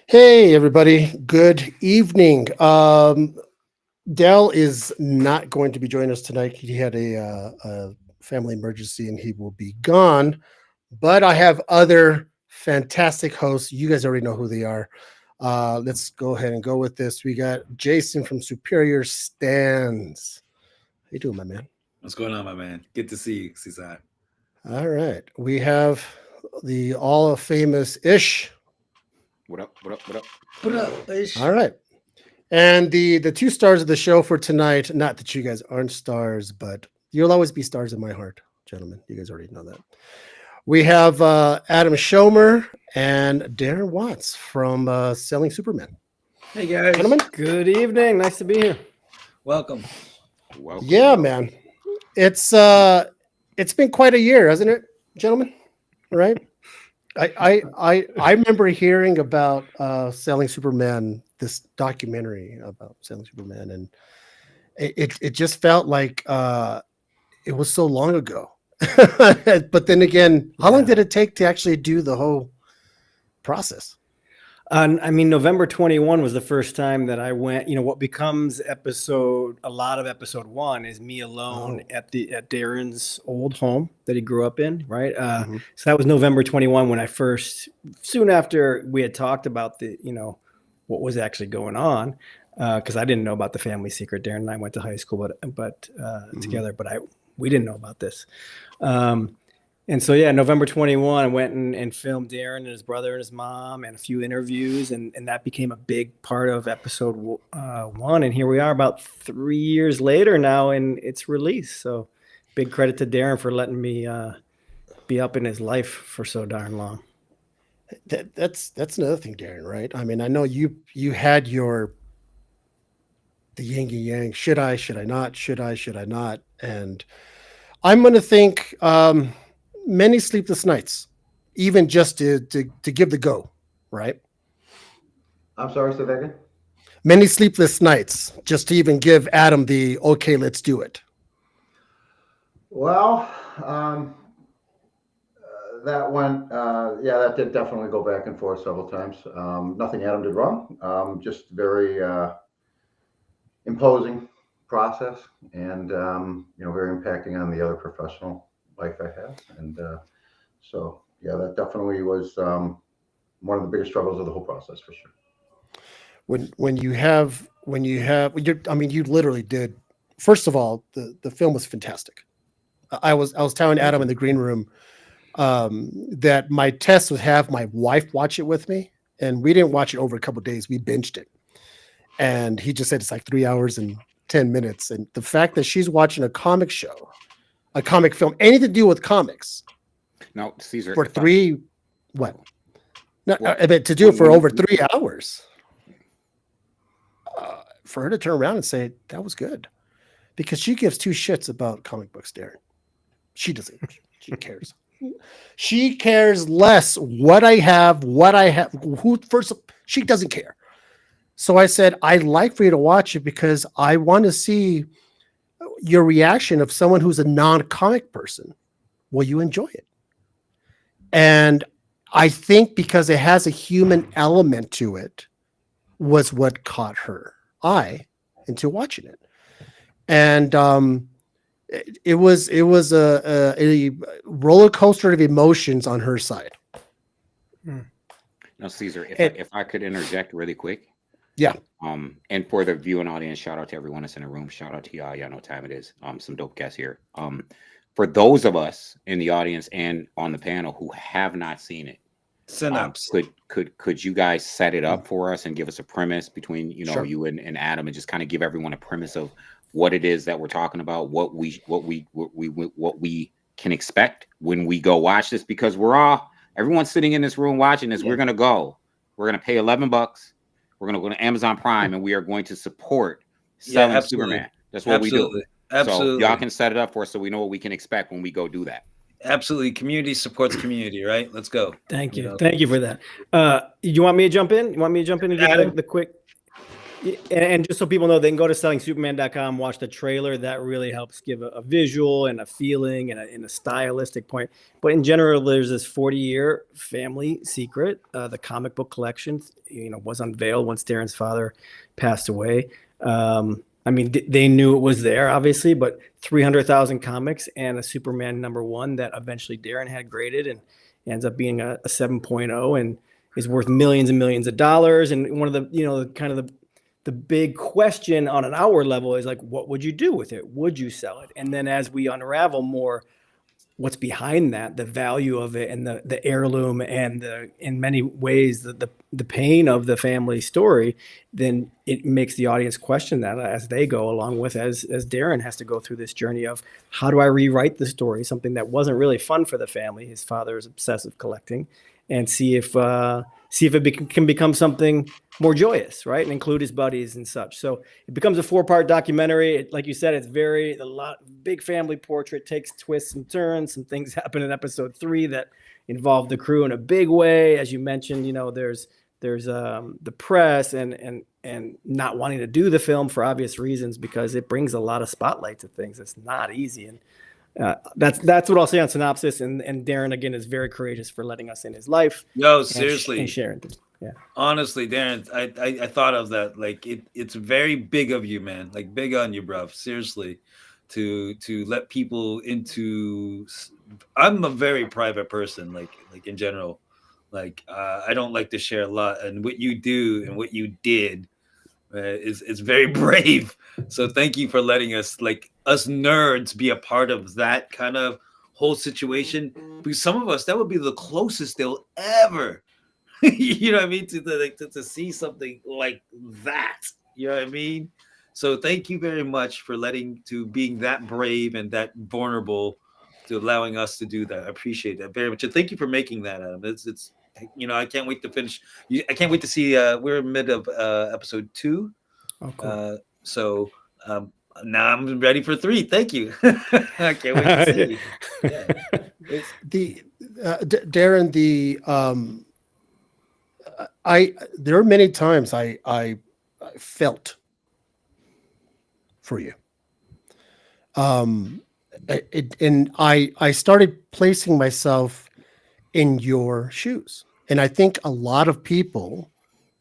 Hey, everybody. Good evening. Dell is not going to be joining us tonight. He had a family emergency and he will be gone. But I have other fantastic hosts. You guys already know who they are. Let's go ahead and go with this. We got Jason from Superior Stands. How you doing, my man? What's going on, my man? Good to see you, Cesar. All right. We have the all famous Ish. What up? What up? What up? What up, Ish? All right. And the two stars of the show for tonight, not that you guys aren't stars, but you'll always be stars in my heart, gentlemen. You guys already know that. We have Adam Schomer and Darren Watts from Selling Superman. Hey, guys. Gentlemen, Good evening. Nice to be here. Welcome. Welcome. yeah, man. It's been quite a year, hasn't it, gentlemen? Right? I remember hearing about Selling Superman, this documentary about Selling Superman, and it just felt like it was so long ago. But then again, how long did it take to actually do the whole process? I mean, November 21 was the first time that I went. What becomes a lot of episode one is me alone at Darren's old home that he grew up in, right? So that was November 21 when I first, soon after we had talked about what was actually going on, because I didn't know about the family secret. Darren and I went to high school, but together, but we didn't know about this. And so, November 21, I went and filmed Darren and his brother and his mom and a few interviews. And that became a big part of episode one. And here we are about 3 years later now in its release. So big credit to Darren for letting me be up in his life for so darn long. That's another thing, Darren, right? I mean, I know you had the yin and yang. Should I not? Should I not? And I'm going to think many sleepless nights, even just to give the go, right? I'm sorry, say that again? Many sleepless nights just to even give Adam the okay, let's do it. Well, that went, that did definitely go back and forth several times. Nothing Adam did wrong, just very imposing process and, very impacting on the other professional life I have. And that definitely was one of the biggest struggles of the whole process for sure. You literally did. First of all, the film was fantastic. I was telling Adam in the green room that my test would have my wife watch it with me, and we didn't watch it over a couple of days. We binged it, and he just said it's like 3 hours and 10 minutes. And the fact that she's watching a comic show, a comic film, anything to do with comics. No, Caesar. For to do it for over 3 hours. For her to turn around and say that was good, because she gives two shits about comic books, Darren. She doesn't. She cares. She cares less what I have, who first. She doesn't care. So I said, I'd like for you to watch it because I want to see your reaction of someone who's a non-comic person. Will you enjoy it? And I think because it has a human element to it was what caught her eye into watching it. And it was a roller coaster of emotions on her side. Now, Caesar, if I could interject really quick. Yeah. And for the viewing audience, shout out to everyone that's in the room. Shout out to y'all. Y'all know what time it is. Some dope guests here. For those of us in the audience and on the panel who have not seen it, synopsis. Could you guys set it up for us and give us a premise between Sure. you and Adam, and just kind of give everyone a premise of what it is that we're talking about, what we can expect when we go watch this, because everyone's sitting in this room watching this. Yeah. We're gonna pay $11. We're gonna go to Amazon Prime and we are going to support Selling Superman. That's what we do. Absolutely. So y'all can set it up for us so we know what we can expect when we go do that. Absolutely. Community supports community, right? Let's go. Thank you. Thank you for that. You want me to jump in? You want me to jump in and give the quick? And just so people know, they can go to sellingsuperman.com, watch the trailer. That really helps give a visual and a feeling and a stylistic point. But in general, there's this 40-year family secret. The comic book collection, was unveiled once Darren's father passed away. I mean, they knew it was there, obviously, but 300,000 comics and a Superman #1 that eventually Darren had graded and ends up being a 7.0 and is worth millions and millions of dollars. And one of the, the big question on an hour level is like, what would you do with it? Would you sell it? And then as we unravel more what's behind that, the value of it and the heirloom and in many ways, the pain of the family story, then it makes the audience question that as they go along with, as Darren has to go through this journey of how do I rewrite the story, something that wasn't really fun for the family, his father's obsessive collecting, and see if it can become something more joyous, right? And include his buddies and such. So it becomes a 4-part documentary. Like you said, it's big family portrait, takes twists and turns. Some things happen in episode 3 that involve the crew in a big way. As you mentioned, there's the press and not wanting to do the film for obvious reasons, because it brings a lot of spotlight to things. It's not easy. And that's what I'll say on synopsis. And Darren, again, is very courageous for letting us in his life. No, seriously. And sharing things. Yeah. Honestly, Darren, I thought of that. Like it's very big of you, man. Like big on you, bruv. Seriously, to let people into. I'm a very private person. Like in general, like I don't like to share a lot. And what you do and what you did is very brave. So thank you for letting us, like us nerds, be a part of that kind of whole situation. Because some of us, that would be the closest they'll ever. You know what I mean? To see something like that. You know what I mean? So thank you very much for being that brave and that vulnerable, to allowing us to do that. I appreciate that very much. And thank you for making that, Adam. It's I can't wait to finish. I can't wait to see. We're in mid of episode 2. Oh, cool. So now I'm ready for 3. Thank you. I can't wait to see. Yeah. Darren, there are many times I felt for you. And I started placing myself in your shoes. And I think a lot of people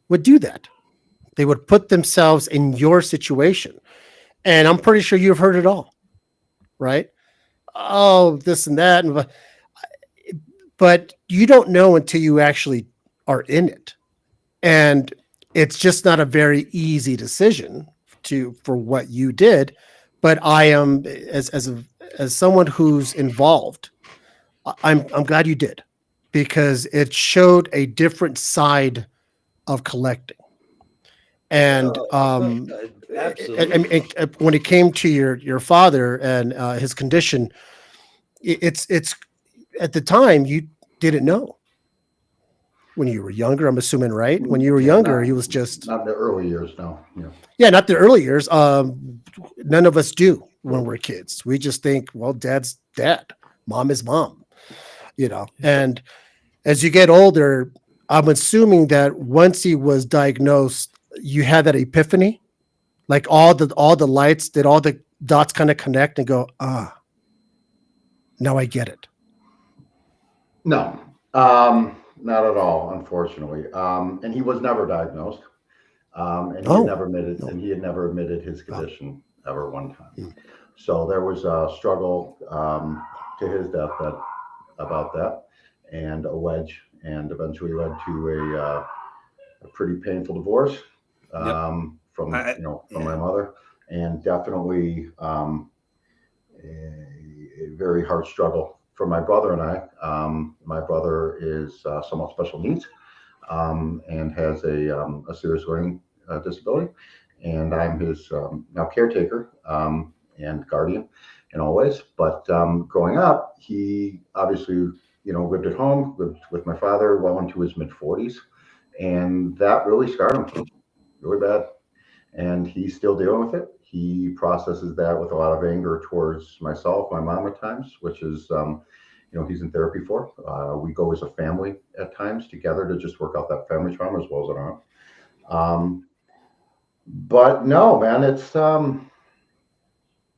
would do that. They would put themselves in your situation. And I'm pretty sure you've heard it all, right? Oh, this and that. But you don't know until you actually are in it. And it's just not a very easy decision for what you did. But I am, as someone who's involved, I'm glad you did, because it showed a different side of collecting. And absolutely. When it came to your father and his condition, it's at the time you didn't know. When you were younger, I'm assuming, right? When you were younger, he was just not the early years. No, yeah, not the early years. None of us do when we're kids. We just think, well, dad's dad, mom is mom, And as you get older, I'm assuming that once he was diagnosed, you had that epiphany, like all the lights, did all the dots kind of connect and go, now I get it. No, not at all, unfortunately. And he was never diagnosed. And he had never admitted his condition ever one time. So there was a struggle to his deathbed about that, and a wedge, and eventually led to a pretty painful divorce from my mother, and definitely a very hard struggle for my brother and I. My brother is somewhat special needs and has a serious learning disability, and I'm his now caretaker and guardian in all ways. But growing up, he obviously lived at home, lived with my father well into his mid-40s, and that really scarred him really bad. And he's still dealing with it. He processes that with a lot of anger towards myself, my mom at times, which is he's in therapy for. We go as a family at times together to just work out that family trauma as well as our own. But no, man, it's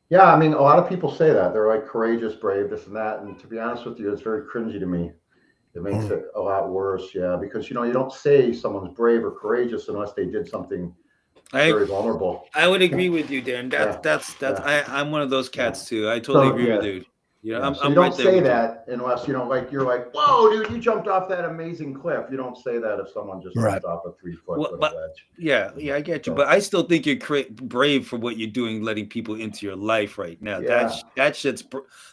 yeah, I mean, a lot of people say that. They're like courageous, brave, this and that. And to be honest with you, it's very cringy to me. It makes it a lot worse, yeah, because you know, you don't say someone's brave or courageous unless they did something very vulnerable. I would agree with you, Darren. That's I'm one of those cats too. I totally agree with you. You know, So you don't say that unless you know, like you're like, whoa, dude, you jumped off that amazing cliff. You don't say that if someone just jumped off a 3-foot ledge. Yeah, I get you, but I still think you're brave for what you're doing, letting people into your life right now. Yeah. That shit's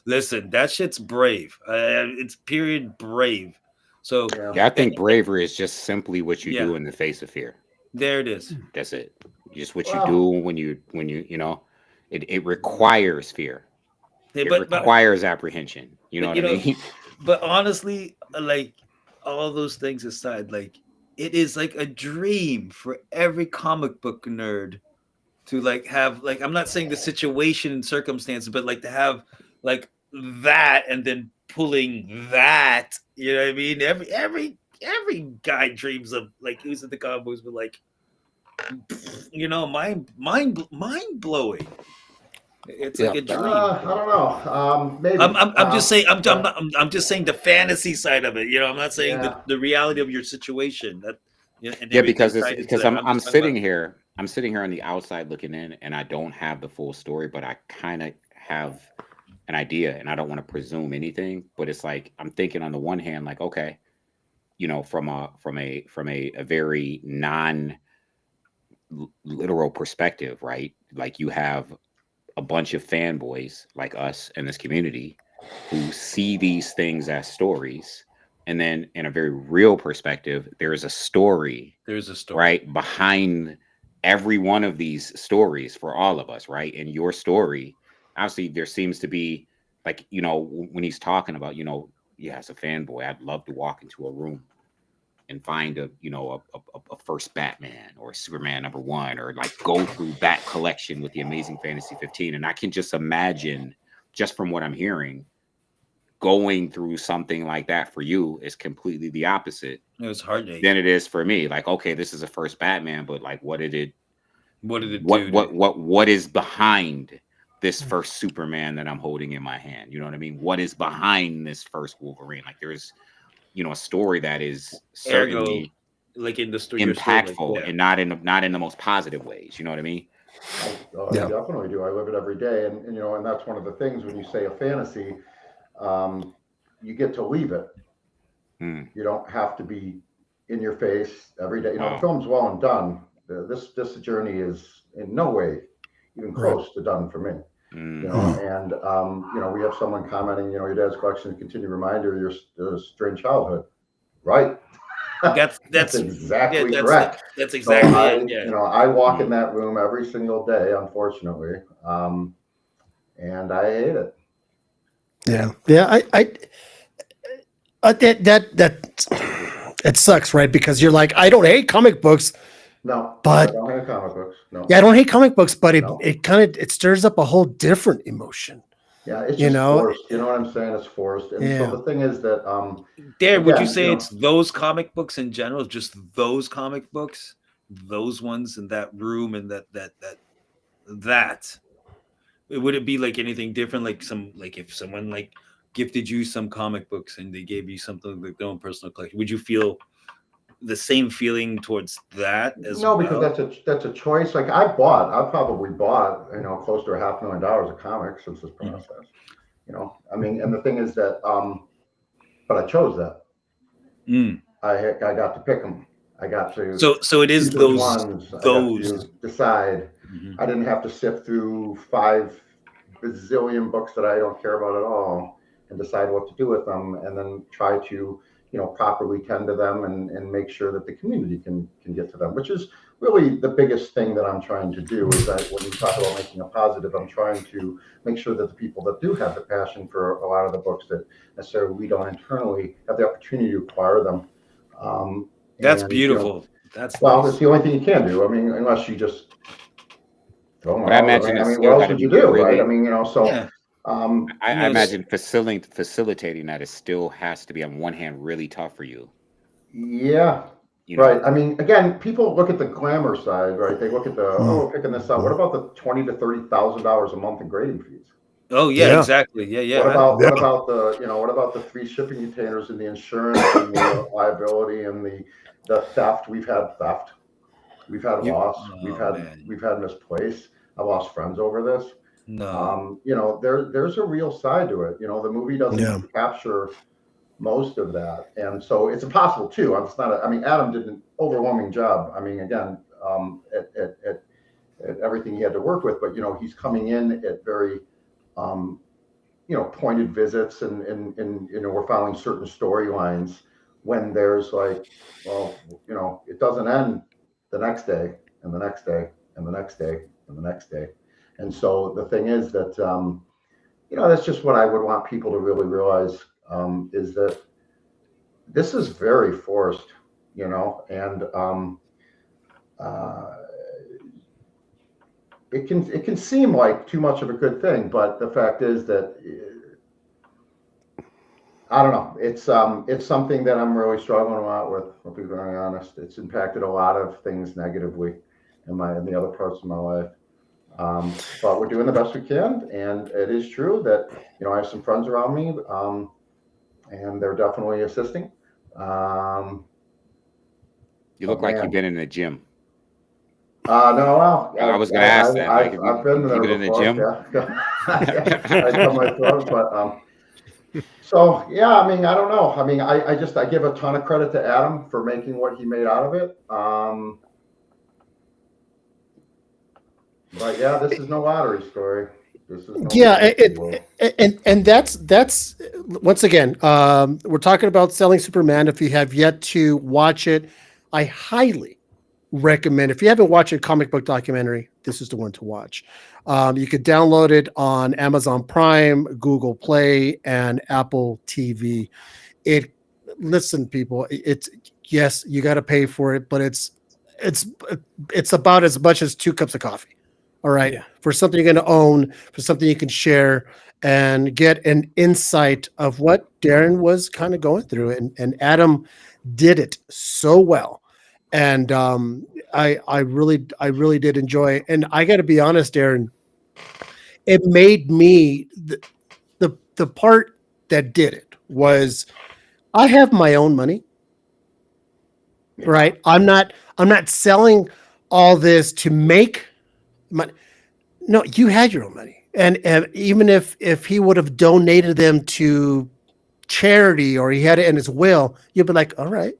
listen. That shit's brave. It's period brave. So yeah, I think bravery is just simply what you do in the face of fear. There it is. That's it. Just what you do when you know, it requires fear. It requires apprehension. You know what I mean? But honestly, like all those things aside, like it is like a dream for every comic book nerd to like have like, I'm not saying the situation and circumstances, but like to have like that and then pulling that. You know what I mean? Every guy dreams of like who's in the comic books, but like, you know, mind blowing. It's like a dream. I don't know. Maybe. I'm just saying. I'm just saying the fantasy side of it. You know, I'm not saying the reality of your situation. That because I'm sitting here. I'm sitting here on the outside looking in, and I don't have the full story, but I kind of have an idea, and I don't want to presume anything. But it's like I'm thinking on the one hand, like, okay, you know, from a very non-literal perspective, right? Like you have a bunch of fanboys like us in this community who see these things as stories, and then in a very real perspective, there's a story right behind every one of these stories for all of us, right? And your story, obviously, there seems to be like, you know, when he's talking about, you know, as a fanboy, I'd love to walk into a room and find a first Batman or Superman #1, or like go through that collection with the Amazing Fantasy 15. And I can just imagine, just from what I'm hearing, going through something like that for you is completely the opposite. It was hard than it is for me. Like, okay, this is a first Batman, but like, what did it do? What is behind this first Superman that I'm holding in my hand? You know what I mean? What is behind this first Wolverine? Like, there's, you know, a story that is certainly like in the story impactful, and not in the most positive ways. You know what I mean? I definitely do. I live it every day, and you know, and that's one of the things when you say a fantasy, you get to leave it. You don't have to be in your face every day. You know, the film's well and done. This journey is in no way even close to done for me. You know, and you know, we have someone commenting, you know, your dad's collection is a continued reminder of your strange childhood, right? That's exactly correct. That's exactly it. You know, I walk in that room every single day, unfortunately, and I hate it. Yeah, it sucks, right? Because you're like, I don't hate comic books. No, but I don't hate comic books. No. Yeah, I don't hate comic books, but it kind of stirs up a whole different emotion. Yeah, it's just forced. You know what I'm saying? It's forced. And so the thing is that Darren, would you say it's those comic books in general, just those comic books, those ones in that room and that would it be like anything different? Like if someone like gifted you some comic books and they gave you something like their own personal collection, would you feel the same feeling towards that as well? No, because that's a choice. Like I probably bought, you know, close to $500,000 of comics since this process. You know, I mean, and the thing is that, but I chose that. I got to pick them. I got to. So it is those ones. I got to decide. I didn't have to sift through 5 bazillion books that I don't care about at all and decide what to do with them, and then try to, you know, properly tend to them and make sure that the community can get to them, which is really the biggest thing that I'm trying to do. Is that when you talk about making a positive, I'm trying to make sure that the people that do have the passion for a lot of the books that necessarily we don't internally have the opportunity to acquire them. That's beautiful. You know, that's the only thing you can do. I mean, unless you just throw them out. I imagine what else would you do, right? I mean, you know, so. Yeah. I imagine facilitating that still has to be on one hand really tough for you. Yeah, you know. Right. I mean, again, people look at the glamour side, right? They look at the picking this up. What about the $20,000 to $30,000 a month in grading fees? Oh yeah, Yeah. exactly. Yeah. What about the 3 shipping containers and the insurance and the liability and the theft? We've had theft. We've had You- loss. Oh, man. We've had misplaced. I lost friends over this. No. There's a real side to it. The movie doesn't Yeah. capture most of that, and so it's impossible too. It's not. Adam did an overwhelming job. Again, at everything he had to work with, but he's coming in at very pointed visits, and we're following certain storylines when there's like, well, it doesn't end the next day and the next day and the next day and the next day. And so the thing is that, that's just what I would want people to really realize, is that this is very forced, and it can seem like too much of a good thing, but the fact is that I don't know. It's something that I'm really struggling a lot with. I'll be very honest. It's impacted a lot of things negatively in the other parts of my life. But we're doing the best we can, and it is true that I have some friends around me, and they're definitely assisting. You look like you've been in the gym. No, well, I was going to ask that. I've been you there been in the before. gym? Yeah. I cut my throat, but so yeah. I don't know. I give a ton of credit to Adam for making what he made out of it. But yeah, this is no lottery story. This is no and that's once again, we're talking about Selling Superman. If you have yet to watch it, I highly recommend. If you haven't watched a comic book documentary, this is the one to watch. You could download it on Amazon Prime, Google Play, and Apple TV. Listen, people, it's yes, you got to pay for it, but it's about as much as 2 cups of coffee. All right. Yeah. For something you're going to own, for something you can share and get an insight of what Darren was kind of going through. And Adam did it so well. And I really did enjoy it. And I got to be honest, Darren, it made me the part that did it was I have my own money. Right. I'm not selling all this to make money. No, you had your own money. And even if he would have donated them to charity or he had it in his will, you'd be like, all right.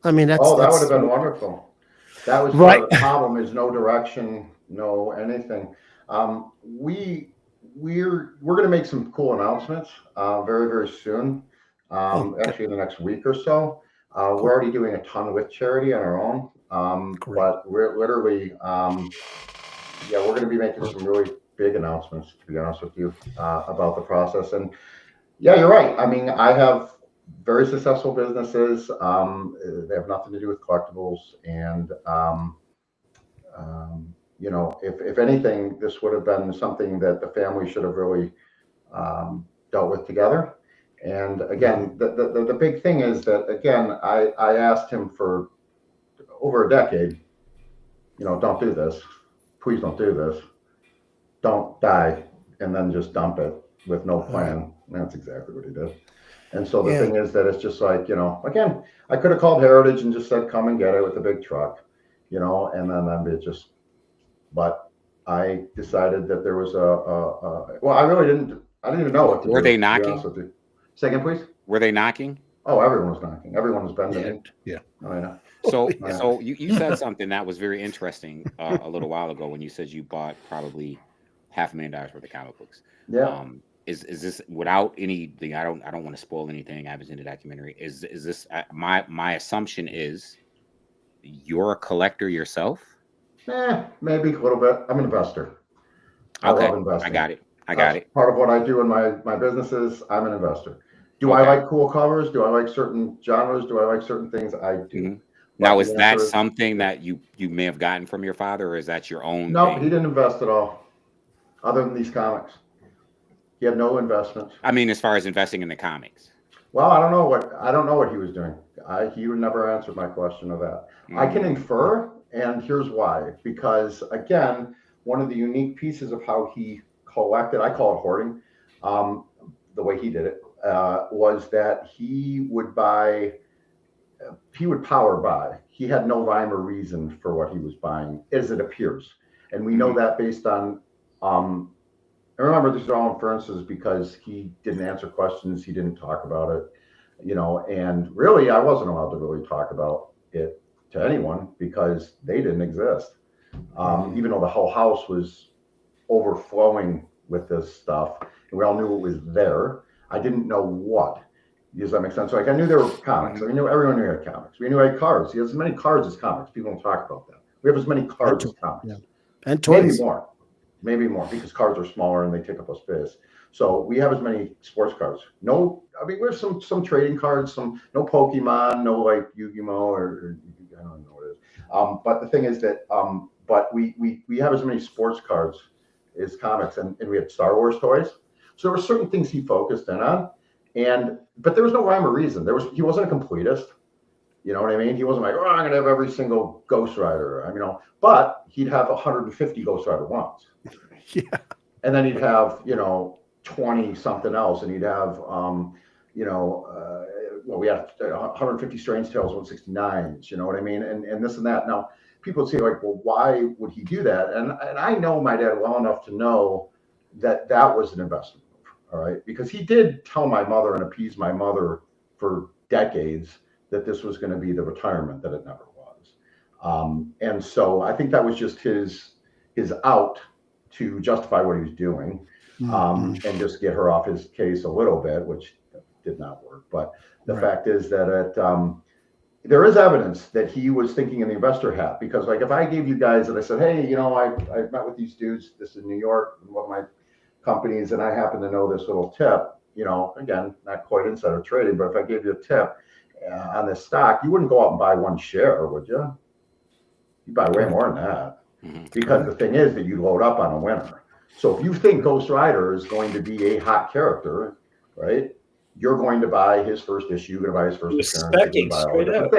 That would have been wonderful. That was right. The problem is no direction, no anything. We're going to make some cool announcements very, very soon. Actually in the next week or so. We're already doing a ton with charity on our own. But we're literally, we're going to be making some really big announcements, to be honest with you, about the process. And yeah, you're right. I have very successful businesses. They have nothing to do with collectibles. And, if anything, this would have been something that the family should have really dealt with together. And again, the big thing is that, again, I asked him for over a decade, don't do this. Please don't do this. Don't die and then just dump it with no plan. And that's exactly what he did. And so the thing is that it's just like, again, I could have called Heritage and just said, come and get it with a big truck, and then it just, but I decided that there was I didn't even know what to do. Were they knocking? Say again, please. Were they knocking? Oh, everyone was knocking. Everyone was bending. Yeah. Oh, yeah. So you said something that was very interesting a little while ago when you said you bought probably $500,000 worth of comic books. Yeah. Is this without anything? I don't want to spoil anything. I haven't seen the documentary. Is this my assumption is you're a collector yourself? Maybe a little bit. I'm an investor. Okay, I love investing. I got it. Part of what I do in my businesses, I'm an investor. Do I like cool covers? Do I like certain genres? Do I like certain things? I do. Mm-hmm. Now, is that something that you may have gotten from your father, or is that your own? No, thing? He didn't invest at all, other than these comics. He had no investments. As far as investing in the comics. Well, I don't know what he was doing. He would never answer my question of that. I can infer, and here's why. Because again, one of the unique pieces of how he collected, I call it hoarding, the way he did it, was that he would power buy. He had no rhyme or reason for what he was buying, as it appears. And we know that based on, and remember, these are all inferences because he didn't answer questions, he didn't talk about it, and really, I wasn't allowed to really talk about it to anyone because they didn't exist. Even though the whole house was overflowing with this stuff, and we all knew it was there, I didn't know what. Does that make sense? Like, I knew there were comics. I knew everyone knew he had comics. We knew he had cards. He has as many cards as comics. People don't talk about that. We have as many cards as comics. Yeah. And toys. Maybe more, because cards are smaller and they take up a space. So we have as many sports cards. No, I mean, we have some trading cards, no Pokemon, no like Yu-Gi-Oh or I don't know what it is. But the thing is that, but we have as many sports cards as comics, and we had Star Wars toys. So there were certain things he focused in on, but there was no rhyme or reason. He wasn't a completist. You know what I mean? He wasn't like, oh, I'm gonna have every single Ghost Rider. But he'd have 150 Ghost Rider ones. Yeah. And then he'd have 20 something else, and he'd have we had 150 Strange Tales 169s. You know what I mean? And this and that. Now people would say like, well, why would he do that? And I know my dad well enough to know that was an investment move. All right, because he did tell my mother and appease my mother for decades that this was going to be the retirement that it never was. And so I think that was just his out to justify what he was doing, and just get her off his case a little bit, which did not work. But the fact is that there is evidence that he was thinking in the investor hat, because like if I gave you guys and I said, hey, I met with these dudes, this is New York, one of my companies, and I happen to know this little tip, again, not quite insider trading, but if I gave you a tip on this stock, you wouldn't go out and buy one share, would you? You'd buy way more than that. Because the thing is that you load up on a winner. So if you think Ghost Rider is going to be a hot character, right? You're going to buy his first issue, you're going to buy his first appearance, Specking, straight up.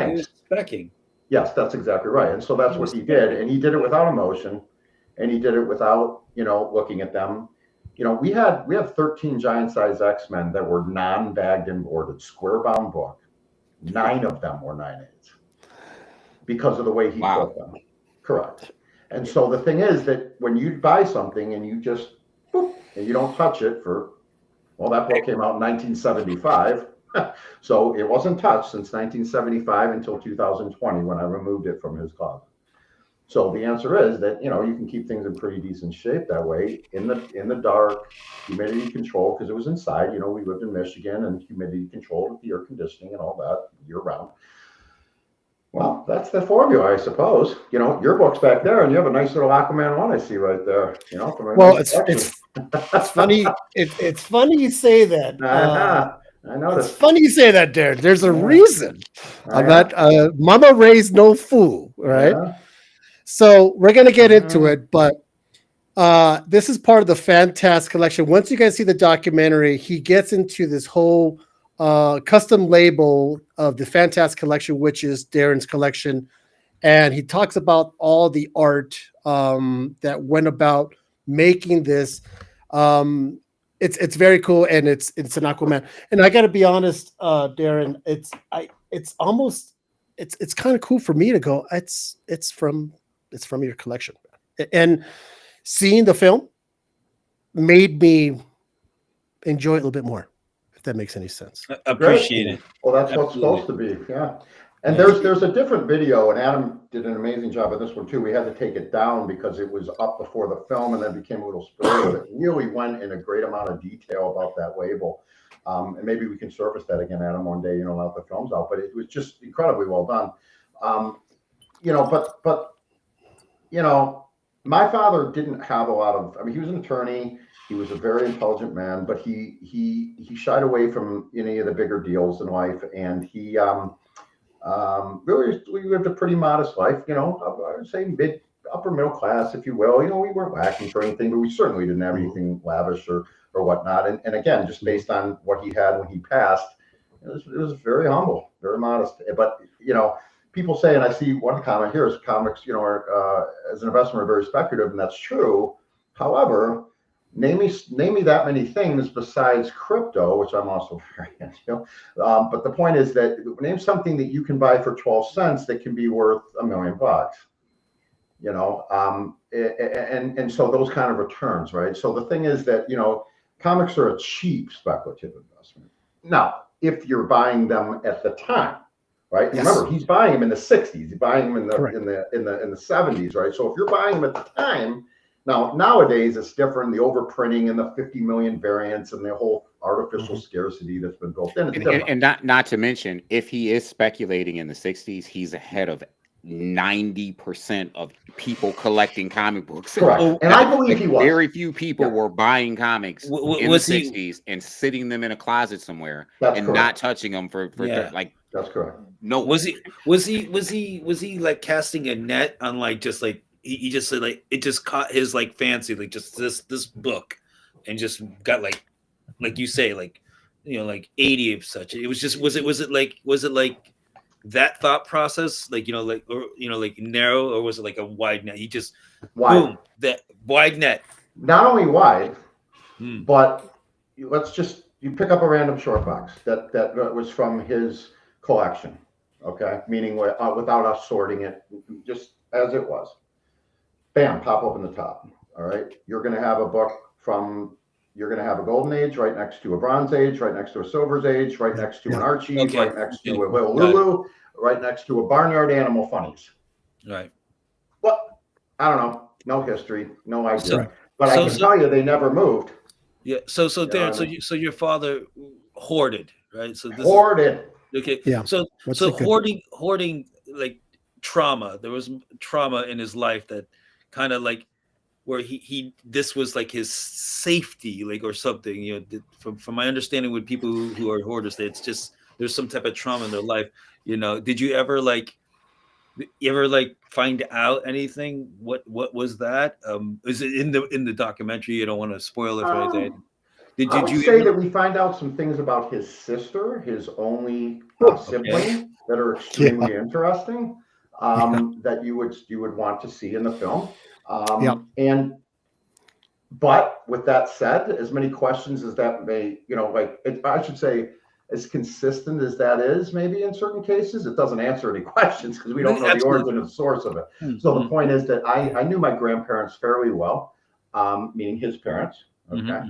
Specking. Yes, that's exactly right. And so that's what he did. And he did it without emotion, and he did it without, looking at them. We had 13 giant size X-Men that were non-bagged and boarded, square bound book. 9 of them were 9/8 because of the way he put them. Correct. And so the thing is that when you buy something and you just boop, and you don't touch it that book came out in 1975. So it wasn't touched since 1975 until 2020 when I removed it from his closet. So the answer is that, you can keep things in pretty decent shape that way in the dark, humidity control, because it was inside. We lived in Michigan, and humidity controlled with the air conditioning and all that year round. Well, that's the formula, I suppose. Your book's back there, and you have a nice little Aquaman one I see right there. Well, it's funny. It's funny you say that. I know. It's funny you say that, Darren. There's a reason that Mama raised no fool, right? Yeah. So we're gonna get into it, but this is part of the Fantastic Collection. Once you guys see the documentary, he gets into this whole custom label of the Fantastic Collection, which is Darren's collection, and he talks about all the art that went about making this. It's very cool, and it's an Aquaman. And I got to be honest, Darren, it's kind of cool for me to go. It's from your collection, and seeing the film made me enjoy it a little bit more. That makes any sense. Appreciate it. Well, that's what it's supposed to be. Yeah. And there's a different video, and Adam did an amazing job of this one too. We had to take it down because it was up before the film and then became a little spoiled. It really went in a great amount of detail about that label. And maybe we can surface that again, Adam, one day, now that the film's out, but it was just incredibly well done. My father didn't have a lot of, he was an attorney. He was a very intelligent man, but he shied away from any of the bigger deals in life, and he really lived a pretty modest life. I would say upper middle class, if you will. We weren't lacking for anything, but we certainly didn't have anything lavish or whatnot. And again, just based on what he had when he passed, it was very humble, very modest. But people say, and I see one comment here is comics, are as an investment are very speculative, and that's true. However, name me that many things besides crypto, which I'm also very into. But the point is that name something that you can buy for 12 cents that can be worth $1 million. And so those kind of returns, right? So the thing is that comics are a cheap speculative investment. Now, if you're buying them at the time, right? Yes. Remember, he's buying them in the 60s. He's buying them in the Correct. in the 70s, right? So if you're buying them at the time. Now, nowadays it's different. The overprinting and the 50 million variants and the whole artificial scarcity that's been built in. It's different. And not to mention, if he is speculating in the 60s, he's ahead of 90% of people collecting comic books. Correct. And I believe he was. Very few people were buying comics in the Was he- 60s and sitting them in a closet somewhere That's and correct. not touching them for Yeah. like That's correct. no. Was he like casting a net on like just like he just said like it just caught his like fancy, like just this book, and just got like you say like like 80 of such. It was just was it like that thought process, like like narrow, or was it like a wide net? He just Wide. boom, that wide net. Not only wide, Hmm. but you pick up a random short box that was from his collection, okay? Meaning without us sorting it, just as it was. Bam, pop open the top. All right, you're going to have a book you're going to have a golden age right next to a bronze age, right next to a silver age, right next to an Archie, Okay. right next to a Will Lulu, right next to a Barnyard Animal Funnies. Right. What? I don't know. No history, no idea. So- but I can tell you, they never moved. Yeah. So Darren, Yeah. so your father hoarded, right? So this Hoarded. okay. Yeah. So What's so the good- hoarding like trauma. There was trauma in his life that kind of like where he this was like his safety, like or something. From my understanding with people who are hoarders, it's just there's some type of trauma in their life. Did you ever find out anything? What was that? Is it in the documentary? You don't want to spoil it for anything. I would say that we find out some things about his sister, his only sibling, that are extremely interesting. That you would want to see in the film. But with that said, as many questions as that may, I should say, as consistent as that is, maybe in certain cases, it doesn't answer any questions because we don't know the origin of the source of it. So the point is that I knew my grandparents fairly well, meaning his parents. Okay.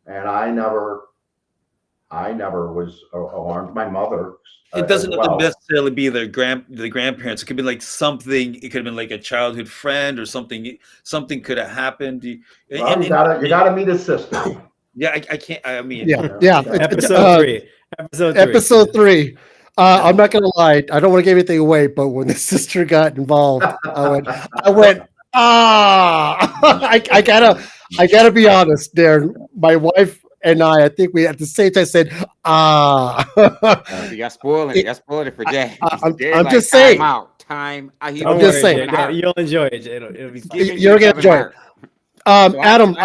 And I never was alarmed. My mother. It doesn't have to necessarily be the grandparents. It could be like something. It could have been like a childhood friend or something. Something could have happened. You gotta meet his sister. Yeah, I can't. I mean, yeah. Episode 3. Episode 3. I'm not gonna lie. I don't want to give anything away, but when the sister got involved, I went. I gotta be honest, Darren. My wife and I think we at the same time said, You got spoiled it for Jay. I'm just saying. Time. I'm just saying. You'll enjoy it. It'll be fun. You're gonna enjoy it. Adam,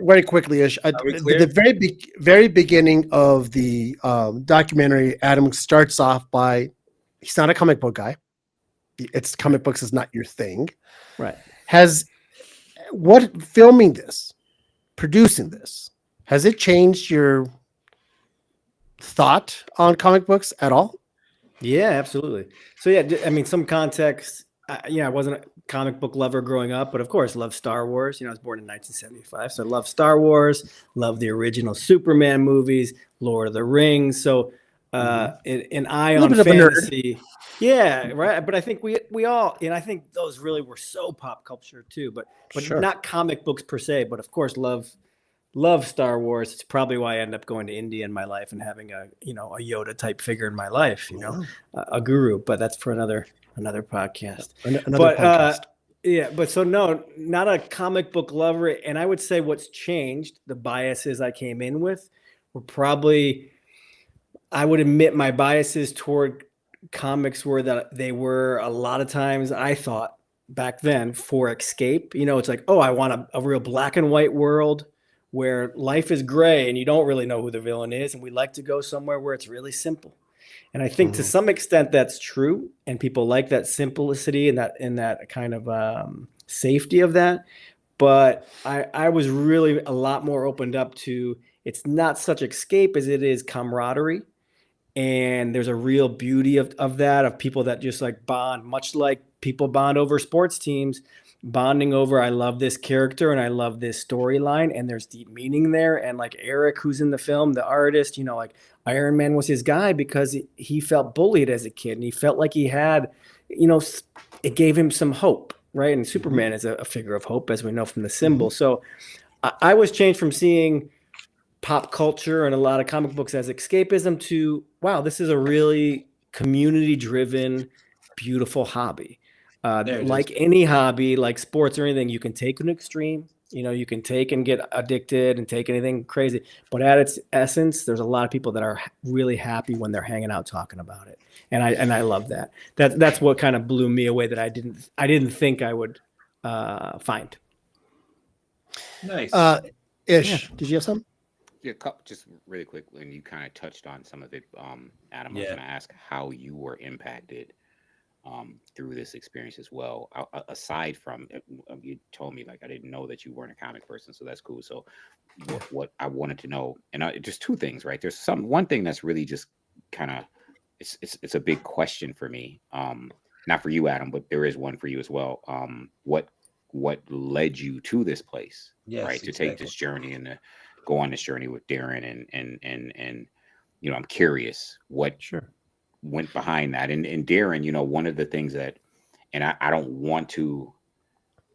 very quickly, Ish. The very beginning of the documentary, Adam starts off by he's not a comic book guy. It's comic books is not your thing. Right. Filming this, producing this, has it changed your thought on comic books at all? Yeah, absolutely. So yeah, I mean, some context. I wasn't a comic book lover growing up, but of course, love Star Wars. I was born in 1975, so I love Star Wars. Love the original Superman movies, Lord of the Rings. So, an eye on fantasy. Yeah, right. But I think we all, and I think those really were so pop culture too. But Sure. Not comic books per se. But of course, love Star Wars. It's probably why I ended up going to India in my life and having a Yoda type figure in my life. A guru. But that's for another podcast. Another podcast. Yeah, but so no, not a comic book lover. And I would say what's changed, the biases I came in with were probably, I would admit my biases toward comics were that they were a lot of times, I thought back then, for escape. It's like, oh, I want a real black and white world where life is gray and you don't really know who the villain is, and we like to go somewhere where it's really simple. And I think to some extent that's true, and people like that simplicity and that kind of safety of that. But I was really a lot more opened up to, it's not such escape as it is camaraderie. And there's a real beauty of that, of people that just like bond, much like people bond over sports teams, bonding over, I love this character and I love this storyline, and there's deep meaning there. And like Eric, who's in the film, the artist, like Iron Man was his guy because he felt bullied as a kid, and he felt like he had, it gave him some hope, right? And Superman is a figure of hope, as we know from the symbol. So I was changed from seeing pop culture and a lot of comic books as escapism to, wow, this is a really community-driven, beautiful hobby. Like any hobby, like sports or anything, you can take an extreme. You can take and get addicted and take anything crazy. But at its essence, there's a lot of people that are really happy when they're hanging out talking about it, and I love that. That's what kind of blew me away that I didn't think I would find. Nice. Ish, did you have something? Yeah, just really quick, when you kind of touched on some of it, Adam, I was going to ask how you were impacted through this experience as well. Aside from, you told me like I didn't know that you weren't a comic person, so that's cool. So what I wanted to know, and just two things, right? There's one thing that's really just kind of it's a big question for me. Not for you, Adam, but there is one for you as well. What led you to this place, right? To take this journey and to go on this journey with Darren, and I'm curious what went behind that. And Darren, one of the things that, and I don't want to,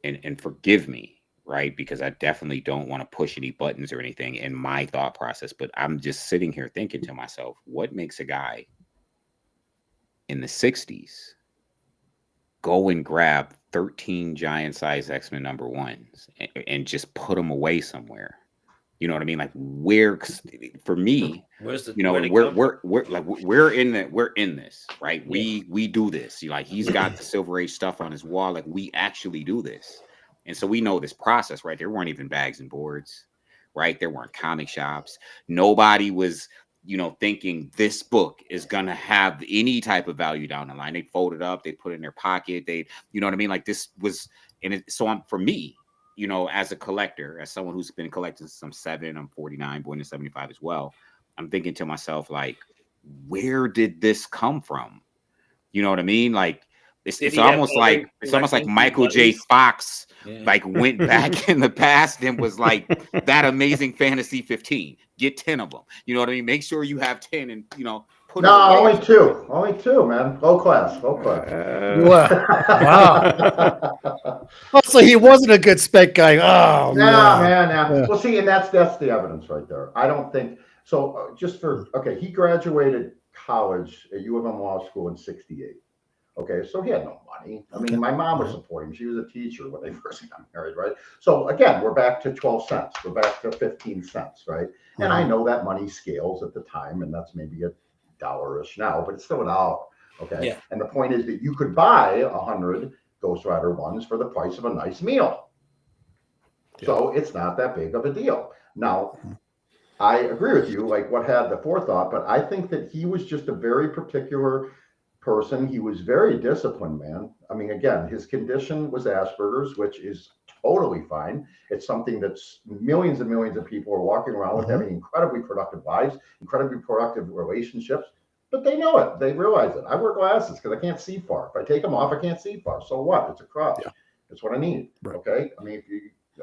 and forgive me, right? Because I definitely don't want to push any buttons or anything in my thought process, but I'm just sitting here thinking to myself, what makes a guy in the 60s go and grab 13 giant size X-Men #1s and just put them away somewhere? You know what I mean? Like, where, for me, Where's the, we're in this, right? Yeah. We do this. Like, he's got the Silver Age stuff on his wall. Like, we actually do this. And so we know this process, right? There weren't even bags and boards, right? There weren't comic shops. Nobody was, thinking this book is going to have any type of value down the line. They fold it up, they put it in their pocket. You know what I mean? Like, this was, for me, as a collector, as someone who's been collecting since I'm 7, I'm 49, born in 75 as well, I'm thinking to myself, like, where did this come from? You know what I mean? Like, it's almost like Michael J. Fox like went back in the past and was like, that Amazing Fantasy 15, get 10 of them. You know what I mean? Make sure you have 10 and put only two, man. Low class. Wow. Also, he wasn't a good spec guy. Oh, man. Well, see, and that's the evidence right there. I don't think so. He graduated college at U of M Law School in '68. Okay, so he had no money. I mean, my mom was supporting him. She was a teacher when they first got married, right? So again, we're back to 12 cents. We're back to 15 cents, right? And I know that money scales at the time, and that's maybe $1-ish now, but it's still $1. Okay. Yeah. And the point is that you could buy 100 Ghost Rider 1s for the price of a nice meal. Yeah. So it's not that big of a deal. Now, I agree with you, like what had the forethought, but I think that he was just a very particular person. He was very disciplined, man. I mean, again, his condition was Asperger's, which is totally fine. It's something that's millions and millions of people are walking around with, having incredibly productive lives, incredibly productive relationships, but they know it. They realize it. I wear glasses because I can't see far. If I take them off, I can't see far. So what? It's a cross. Yeah. It's what I need. Right. Okay. I mean,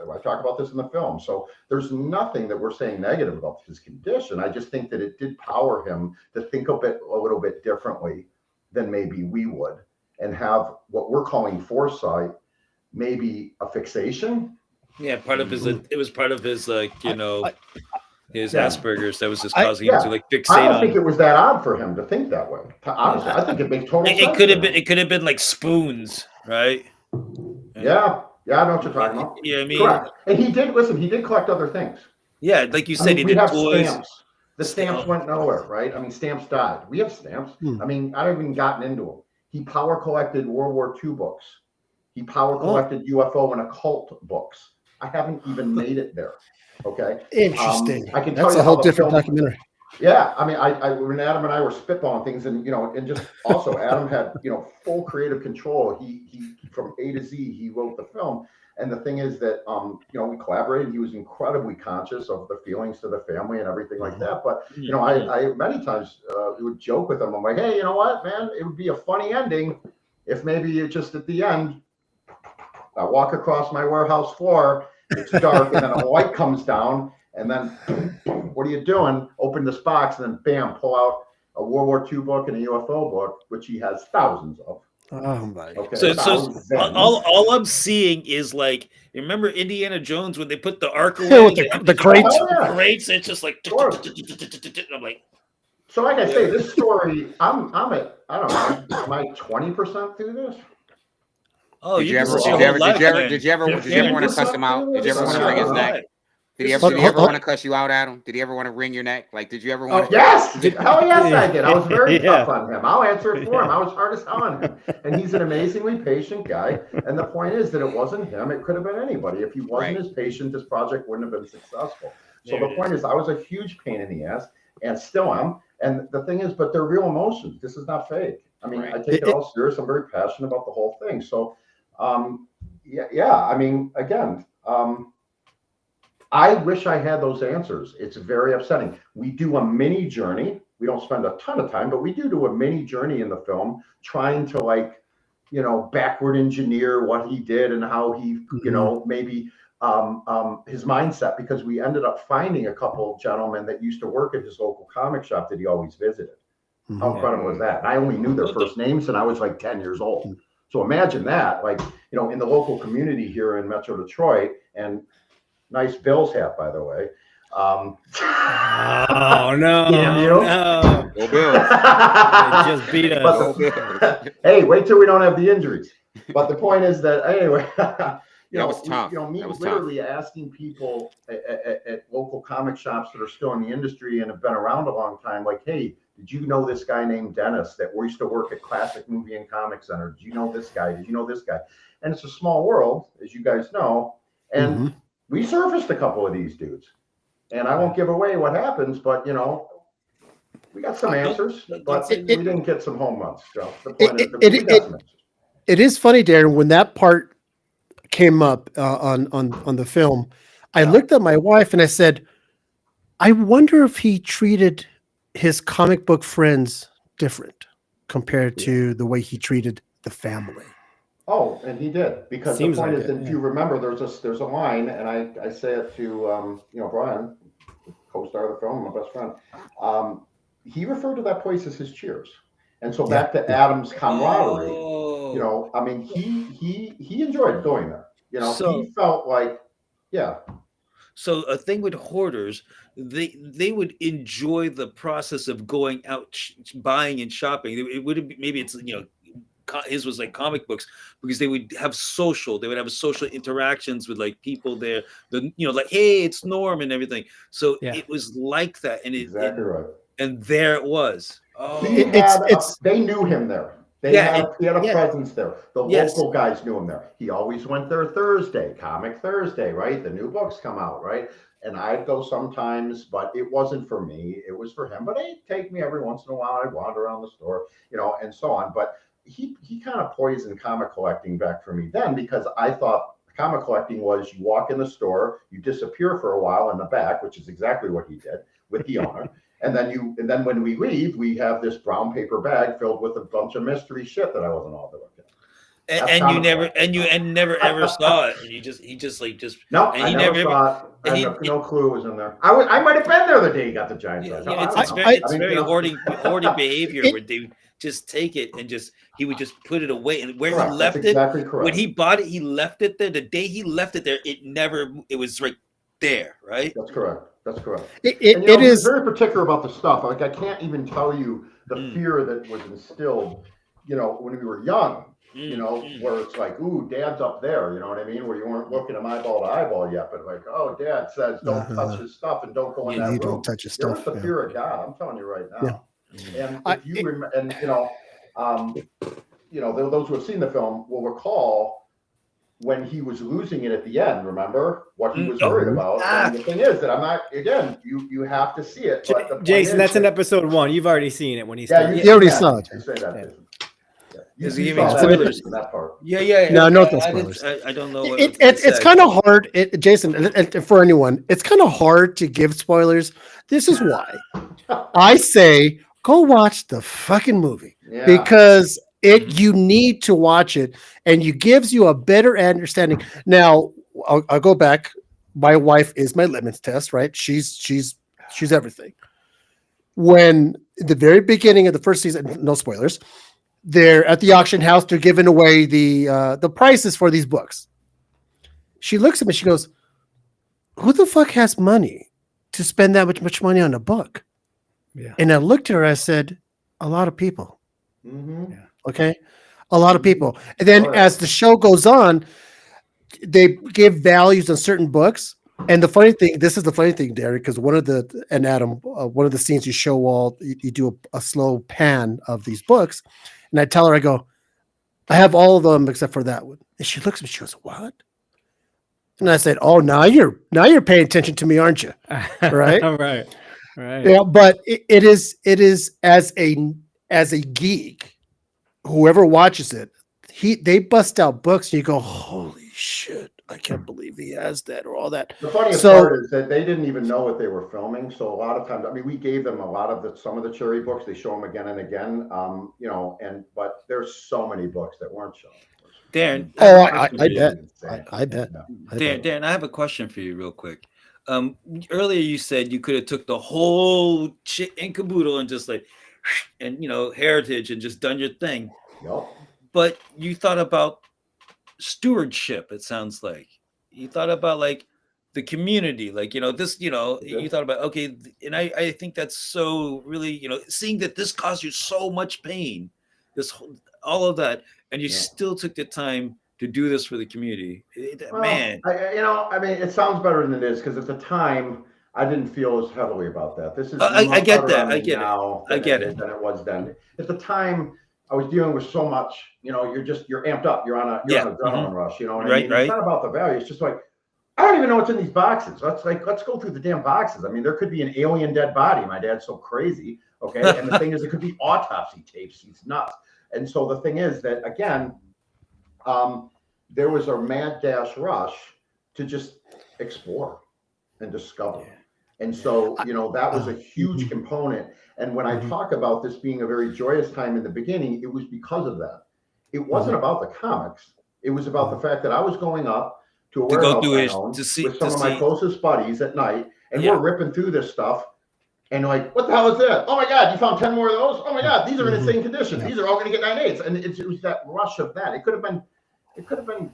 I talk about this in the film. So there's nothing that we're saying negative about his condition. I just think that it did power him to think a little bit differently than maybe we would, and have what we're calling foresight, maybe a fixation. Yeah, it was part of his his Asperger's that was just causing him to fixate on. I don't think it was that odd for him to think that way. Honestly, I think it makes total sense. It could have been like spoons, right? Yeah, I know what you're talking about. Yeah, I mean, correct. And he did collect other things. Yeah, like you said, he did toys. Stamps. The stamps went nowhere, right? I mean, stamps died. We have stamps. I mean, I haven't even gotten into them. He power collected World War II books. He power collected UFO and occult books. I haven't even made it there. Okay. Interesting. I can tell That's you a how whole the different film- documentary. Yeah, I mean, when Adam and I were spitballing things, and and just also Adam had full creative control. He from A to Z, he wrote the film. And the thing is that we collaborated. He was incredibly conscious of the feelings to the family and everything like that. But I many times would joke with him. I'm like, hey, you know what, man? It would be a funny ending if maybe you just at the end, I walk across my warehouse floor, it's dark, and then a light comes down, and then what are you doing? Open this box, and then bam, pull out a World War II book and a UFO book, which he has thousands of. Oh my. Okay, So thousands. all I'm seeing is like, you remember Indiana Jones when they put the ark Yeah, away, with the crates. Oh, yeah. crates, it's just like, Of course. I'm like, So like I say, this story, I'm at, I don't know, am I 20% through this? oh, Did you ever can see want your whole life, man. to cuss him out? Did you ever want to wring his neck? Did he ever want to cuss you out, Adam? Did he ever want to wring your neck? Like, did you ever want to? Yes! Hell yes, I did. I was very Yeah. tough on him. I'll answer it for him. I was hard as hell on him. And he's an amazingly patient guy. And the point is that it wasn't him. It could have been anybody. If he wasn't as patient, this project wouldn't have been successful. So the point is, I was a huge pain in the ass, and still am. And the thing is, but they're real emotions. This is not fake. I mean, I take it all serious. I'm very passionate about the whole thing. So, I mean, again, I wish I had those answers. It's very upsetting. We do a mini journey. We don't spend a ton of time, but we do a mini journey in the film, trying to backward engineer what he did and how he, maybe his mindset, because we ended up finding a couple of gentlemen that used to work at his local comic shop that he always visited. How incredible was that? And I only knew their first names, and I was like 10 years old. So imagine that, in the local community here in Metro Detroit, and nice Bills hat, by the way. Oh no! Damn you. No. Go Bills. They just beat us. But hey, wait till we don't have the injuries. But the point is that anyway, That was tough. Me That was literally asking people at local comic shops that are still in the industry and have been around a long time, like, hey, did you know this guy named Dennis that we used to work at Classic Movie and Comic Center? Did you know this guy? Did you know this guy? And it's a small world, as you guys know. And we surfaced a couple of these dudes. And I won't give away what happens, but we got some answers, but we didn't get some home runs. So the point is that we got some answers. It is funny, Darren, when that part came up on the film, I looked at my wife and I said, I wonder if he treated his comic book friends different compared to the way he treated the family. Oh, and he did, because Seems the point like is it, that if you remember, there's a line, and I say it to Brian, co-star of the film, my best friend. He referred to that place as his Cheers, and so back to Adam's camaraderie. I mean, he enjoyed going there. He felt like, So a thing with hoarders, they would enjoy the process of going out buying and shopping. It would maybe it's his was like comic books, because they would have social interactions with like people there, like, hey, it's Norm and everything. So it was like that, and exactly right. And there it was. Oh, they knew him there. He had a presence there. The local guys knew him there. He always went there Thursday, Comic Thursday, right? The new books come out, right? And I'd go sometimes, but it wasn't for me. It was for him. But he'd take me every once in a while. I'd wander around the store, and so on. But he kind of poisoned comic collecting back for me then, because I thought comic collecting was you walk in the store, you disappear for a while in the back, which is exactly what he did with the owner. And then when we leave, we have this brown paper bag filled with a bunch of mystery shit that I wasn't all there looking at. And you never ever saw it. And he just no, and I he never saw it. I have no clue it was in there. I might have been there the day he got the Giants. It's very hoarding behavior where they just take it and he would just put it away, and where he left it, when he bought it, he left it there. The day he left it there, it was right there, right? That's correct. That's correct. It is very particular about the stuff. Like, I can't even tell you the fear that was instilled, when we were young, where it's like, ooh, Dad's up there, you know what I mean? Where you weren't looking at eyeball to eyeball yet, but like, oh, Dad says don't touch his stuff and don't go in that room. Don't touch his stuff. There's the fear of God. I'm telling you right now. And if you remember, those who have seen the film will recall when he was losing it at the end, remember what he was Oh, worried about. ah. And the thing is that I'm not, again, you have to see it. But the point Jason, is that's in that- episode 1. You've already seen it when he's Yeah, You already yeah, saw it. you say that, Yeah. Jason. Yeah. You, Is you he saw giving that, spoilers? in that part. Yeah. No, no I spoilers. I don't know what It's kind of hard, Jason, and for anyone, it's kind of hard to give spoilers. This is why I say go watch the fucking movie Yeah. because you need to watch it, and it gives you a better understanding. Now, I'll go back. My wife is my litmus test, right? She's everything. When the very beginning of the first season, no spoilers, they're at the auction house. They're giving away the prices for these books. She looks at me. She goes, "Who the fuck has money to spend that much money on a book?" Yeah. And I looked at her. I said, "A lot of people." Mm-hmm. Okay, a lot of people. And then Oh, yeah. as the show goes on, they give values on certain books. And the funny thing, this is the funny thing, Derek, because one of the scenes you show you do a slow pan of these books, and I tell her, I go, "I have all of them except for that one." And she looks at me, she goes, "What?" And I said, "Oh, now you're paying attention to me, aren't you?" Right? Right. Yeah, but it is as a geek, whoever watches it, they bust out books and you go, "Holy shit, I can't believe he has that," or all that. The funniest part is that they didn't even know what they were filming. So a lot of times, I mean, we gave them a lot of some of the cherry books. They show them again and again, but there's so many books that weren't shown. Darren. Oh, I bet. I bet. Darren, I have a question for you real quick. Earlier you said you could have took the whole shit in caboodle and just heritage and just done your thing. Yep. But you thought about stewardship, it sounds like. You thought about like the community, you thought about, okay, and I think that's so really, seeing that this caused you so much pain, all of that, and you still took the time to do this for the community. Man. It sounds better than it is because at the time I didn't feel as heavily about that. This is I get that. I get now it. I get it. Than it was then. At the time, I was dealing with so much. You're amped up. You're on an adrenaline rush. You know what I mean? Right. It's not about the value. It's just like I don't even know what's in these boxes. Let's go through the damn boxes. I mean, there could be an alien dead body. My dad's so crazy. Okay, and the thing is, it could be autopsy tapes. He's nuts. And so the thing is that again, there was a mad dash rush to just explore and discover. And so, that was a huge component. And when I talk about this being a very joyous time in the beginning, it was because of that. It wasn't about the comics. It was about the fact that I was going up to a warehouse I owned with some of my closest buddies at night, and we're ripping through this stuff. And like, what the hell is that? Oh my God, you found 10 more of those? Oh my God, these are in insane condition. These are all going to get 9/8. And it was that rush of that. It could have been.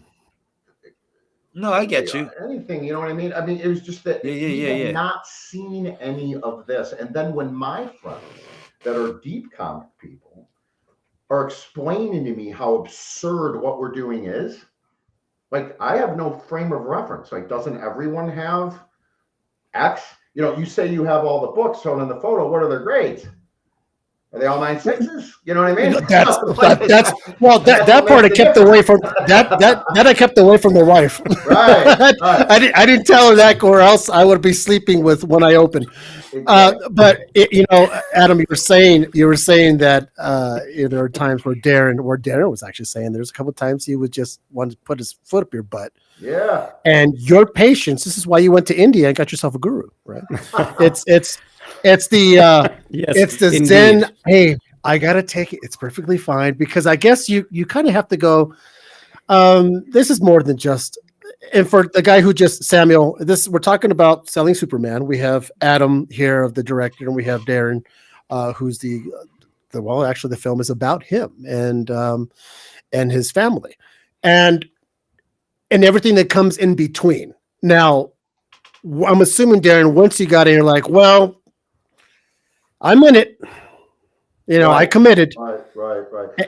No, I get you. Anything, you know what I mean? I mean, it was just that we had not seen any of this. And then when my friends that are deep comic people are explaining to me how absurd what we're doing is, like, I have no frame of reference. Like, doesn't everyone have X? You say you have all the books shown in the photo. What are their grades? Are they all 9.6s? You know what I mean? That part I kept away from that I kept away from the wife. Right. I didn't tell her that, or else I would be sleeping with one eye open. But Adam, you were saying that there are times where Darren was actually saying there's a couple of times he would just want to put his foot up your butt. Yeah. And your patience. This is why you went to India and got yourself a guru, right? It's the indeed. Zen. Hey, I gotta take it. It's perfectly fine, because I guess you kind of have to go. This is more than just. And for the guy who just Samuel, we're talking about selling Superman. We have Adam here, of the director, and we have Darren, who's actually the film is about him and his family, and everything that comes in between. Now, I'm assuming, Darren, once you got in, you're like, well, I'm in it. I committed. Right.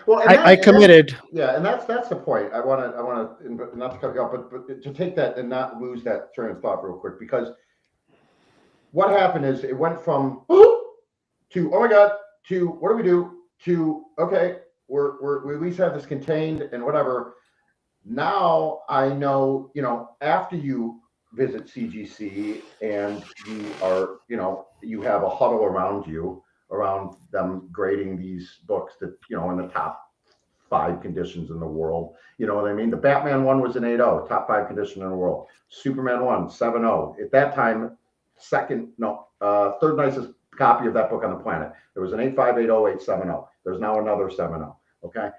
Well, I committed. And that's the point. I want to not to cut you off, but to take that and not lose that train of thought real quick, because what happened is it went from to oh my God to what do to okay, we at least have this contained and whatever. Now I know, after you visit CGC and you are, you have a huddle around you, around them grading these books that, in the top 5 conditions in the world. You know what I mean? The Batman one was an 8.0, top 5 condition in the world. Superman one, 7.0. At that time, third nicest copy of that book on the planet. There was an 8.5, 8.0, 8.7.0. There's now another 7.0. Okay.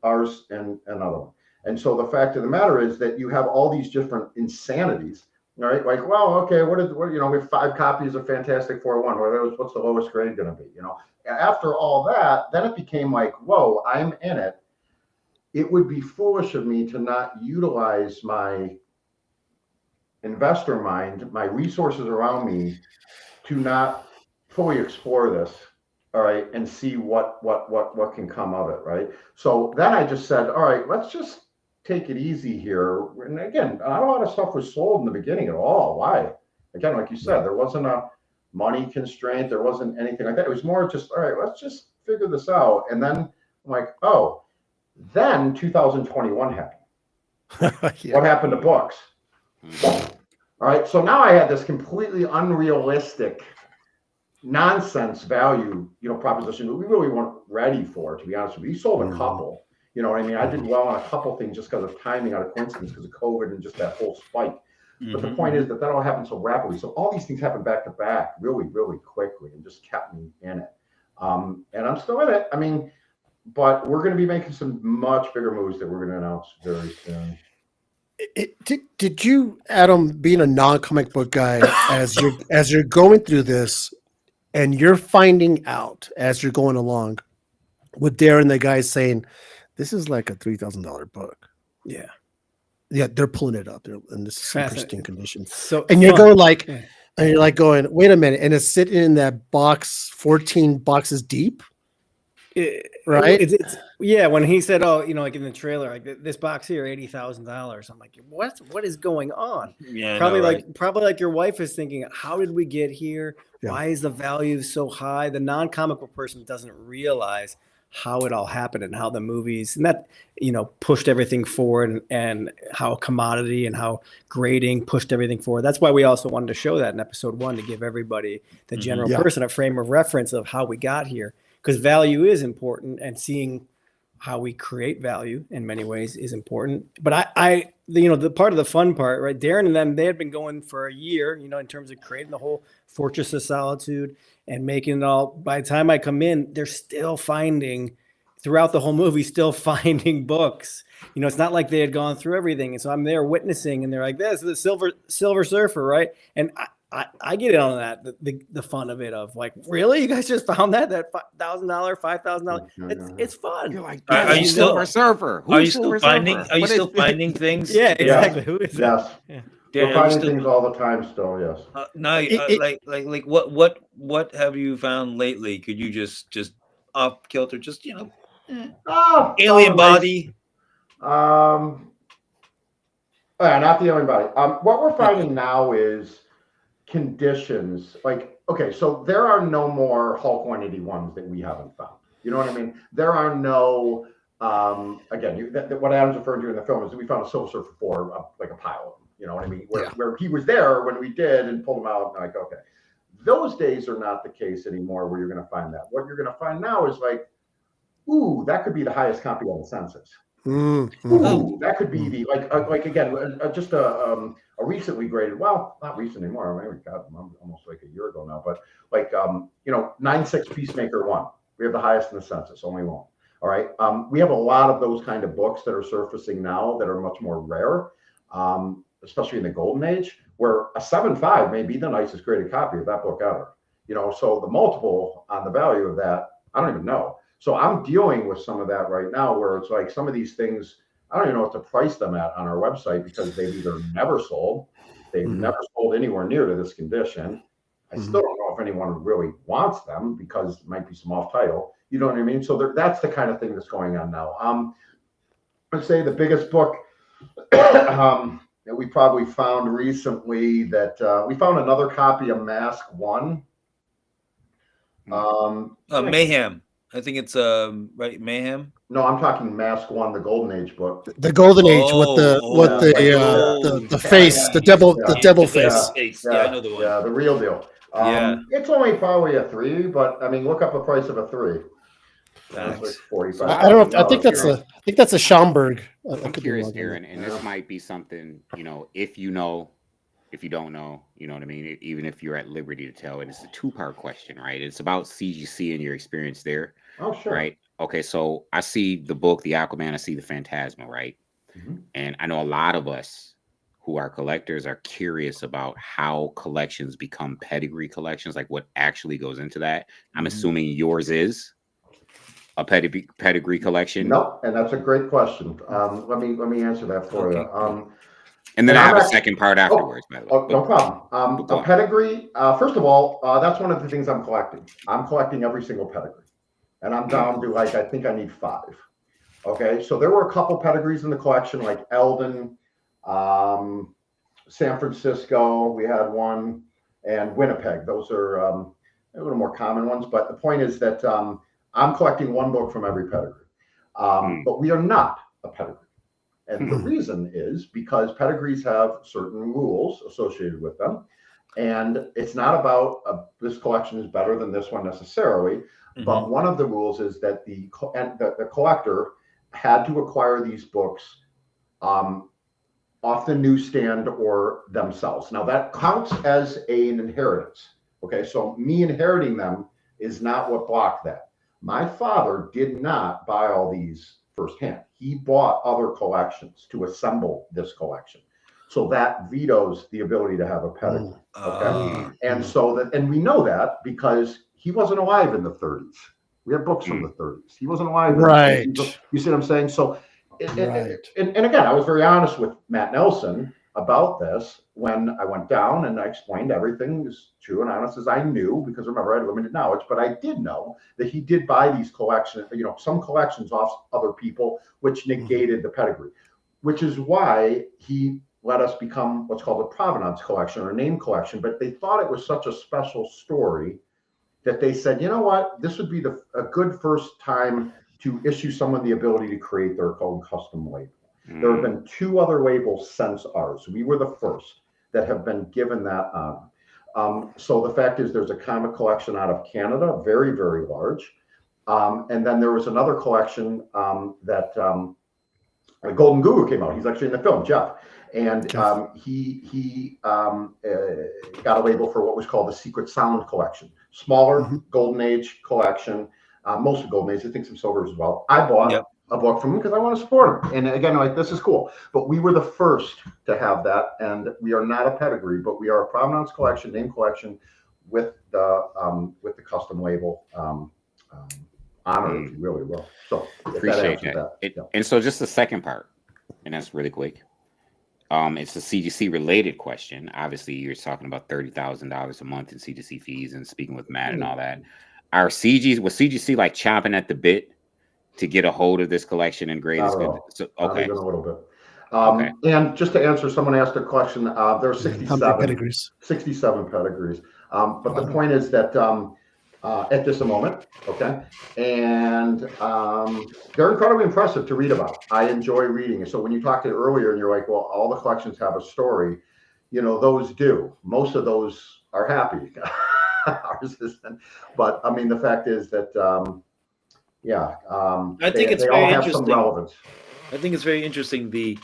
Ours and another one. And so the fact of the matter is that you have all these different insanities, right? Like, well, okay, we have 5 copies of Fantastic Four 1. What's the lowest grade going to be? After all that, then it became like, whoa, I'm in it. It would be foolish of me to not utilize my investor mind, my resources around me, to not fully explore this, all right, and see what can come of it, right? So then I just said, all right, let's just take it easy here. And again, not a lot of stuff was sold in the beginning at all. Why? Again, like you said, there wasn't a money constraint. There wasn't anything like that. It was more just, all right, let's just figure this out. And then I'm like, oh, then 2021 happened. Yeah. What happened to books? All right. So now I had this completely unrealistic nonsense value, proposition that we really weren't ready for, to be honest with you. We sold a couple. You know what I mean? I did well on a couple things just because of timing, out of coincidence, because of COVID and just that whole spike. But the point is that all happened so rapidly. So all these things happened back to back really, really quickly and just kept me in it. And I'm still in it. I mean, but we're going to be making some much bigger moves that we're going to announce very soon. Did you, Adam, being a non-comic book guy, as you're going through this and you're finding out as you're going along with Darren, the guy saying, this is like a $3,000 book. Yeah. Yeah, they're pulling it up in this pristine condition. So, and you're going like, and you're like going, wait a minute, and it's sitting in that box, 14 boxes deep, right? It's yeah. When he said, "Oh, like in the trailer, like this box here, $80,000," I'm like, what is going on? Yeah, probably like your wife is thinking, how did we get here? Yeah. Why is the value so high? The non-comic book person doesn't realize how it all happened and how the movies and that pushed everything forward, and how commodity and how grading pushed everything forward. That's why we also wanted to show that in episode 1, to give everybody, the general person, a frame of reference of how we got here, because value is important, and seeing how we create value in many ways is important. But the part of the fun part, right? Darren and them, they had been going for a year, in terms of creating the whole Fortress of Solitude and making it all. By the time I come in, they're still finding, throughout the whole movie, still finding books. It's not like they had gone through everything. And so I'm there witnessing, and they're like, this is the Silver Surfer, right? And I get in on that, the fun of it, of like, really, you guys just found that $1,000, $5,000? It's fun. You're like, Are you still Silver Surfer? Are you still finding things? Yeah, exactly. Who is Yes. that? We're finding things all the time still, yes. Like what have you found lately? Could you just off kilter, just alien body? Not the alien body. What we're finding now is conditions. Like, okay, so there are no more Hulk 181s that we haven't found. You know what I mean? There are no. Again, what Adam's referring to in the film is that we found a Silver Surfer 4, like a pile of them. You know what I mean? Where he was there when we did and pulled him out. And like, okay, those days are not the case anymore where you're going to find that. What you're going to find now is like, ooh, that could be the highest copy on the census. Ooh, that could be the like again, just a recently graded. Well, not recent anymore. I mean, God, almost like a year ago now. But like 9.6 Peacemaker 1. We have the highest in the census, only one. All right. We have a lot of those kind of books that are surfacing now that are much more rare. Especially in the golden age, where a 7.5 may be the nicest graded copy of that book ever. So the multiple on the value of that, I don't even know. So I'm dealing with some of that right now, where it's like some of these things, I don't even know what to price them at on our website, because they've either never sold, they've never sold anywhere near to this condition. I still don't know if anyone really wants them, because it might be some off title. You know what I mean? So that's the kind of thing that's going on now. I'd say the biggest book that we probably found recently, that we found another copy of Mask 1. Mayhem. I think it's right, Mayhem. No, I'm talking Mask One, the Golden Age book. The Golden Age with the face, the devil face. Yeah, I know the one. Yeah, the real deal. Yeah. It's only probably a 3, but I mean, look up the price of a 3. Thanks. It's like 45. I don't know. I think that's a Schomburg. I'm curious, Aaron, and this might be something, if you know, if you don't know, you know what I mean? Even if you're at liberty to tell, and it's a 2-part question, right? It's about CGC and your experience there. Oh, sure. Right. Okay. So I see the book, The Aquaman, I see the Phantasma, right? Mm-hmm. And I know a lot of us who are collectors are curious about how collections become pedigree collections, like what actually goes into that. I'm assuming yours is a pedigree collection. No, and that's a great question. Let me answer that for you. And then I have a second part afterwards, by the way. Oh, no problem. A pedigree, first of all, that's one of the things I'm collecting. I'm collecting every single pedigree. And I'm down to I think I need 5. Okay, so there were a couple pedigrees in the collection, like Eldon, San Francisco, we had one, and Winnipeg. Those are a little more common ones. But the point is that I'm collecting one book from every pedigree. But we are not a pedigree. And the reason is because pedigrees have certain rules associated with them. And it's not about this collection is better than this one necessarily. But one of the rules is that the collector had to acquire these books off the newsstand or themselves. Now that counts as an inheritance. Okay, so me inheriting them is not what blocked that. My father did not buy all these firsthand. He bought other collections to assemble this collection. So that vetoes the ability to have a pedigree. Okay, and we know that because he wasn't alive in the 30s. We have books from the 30s. He wasn't alive. Right. You see what I'm saying? So, and again, I was very honest with Matt Nelson about this when I went down and I explained everything as true and honest as I knew, because remember, I had limited knowledge, but I did know that he did buy these collections, some collections off other people, which negated the pedigree, which is why he let us become what's called a provenance collection or a name collection. But they thought it was such a special story that they said, you know what, this would be a good first time to issue someone the ability to create their own custom label. There have been 2 other labels since ours. We were the first that have been given that honor. So the fact is there's a comic collection out of Canada, very, very large. And then there was another collection that Golden Guru came out. He's actually in the film, Jeff. And he got a label for what was called the Secret Sound collection. Smaller Golden Age collection, most of Golden Age, I think some silver as well. I bought a book from him because I want to support him. And again, this is cool. But we were the first to have that. And we are not a pedigree, but we are a provenance collection, name collection with the custom label honor, if you really will. So appreciate that. And so just the second part, and that's really quick. It's a CGC related question. Obviously, you're talking about $30,000 a month in CGC fees and speaking with Matt and all that. Was CGC like chomping at the bit to get a hold of this collection and grade this? So, okay. Even a little bit. And just to answer, someone asked a question. There are 67 pedigrees. But the point is that at this moment, and they're incredibly impressive to read about. I enjoy reading. So when you talked to it earlier and you're like, well, all the collections have a story, those do. Most of those are happy. Ours isn't. But I mean, the fact is that, I think it's very interesting. Some relevance. I think it's very interesting. The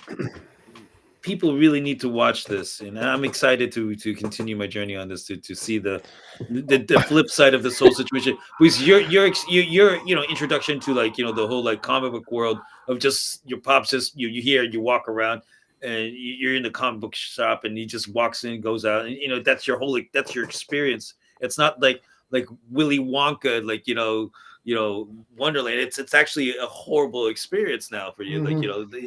people really need to watch this, and I'm excited to continue my journey on this to see the flip side of this whole situation. Because your introduction to the whole comic book world of just your pops you walk around and you're in the comic book shop and he just walks in and goes out and that's your that's your experience. It's not like Willy Wonka, Wonderland. It's actually a horrible experience now for you.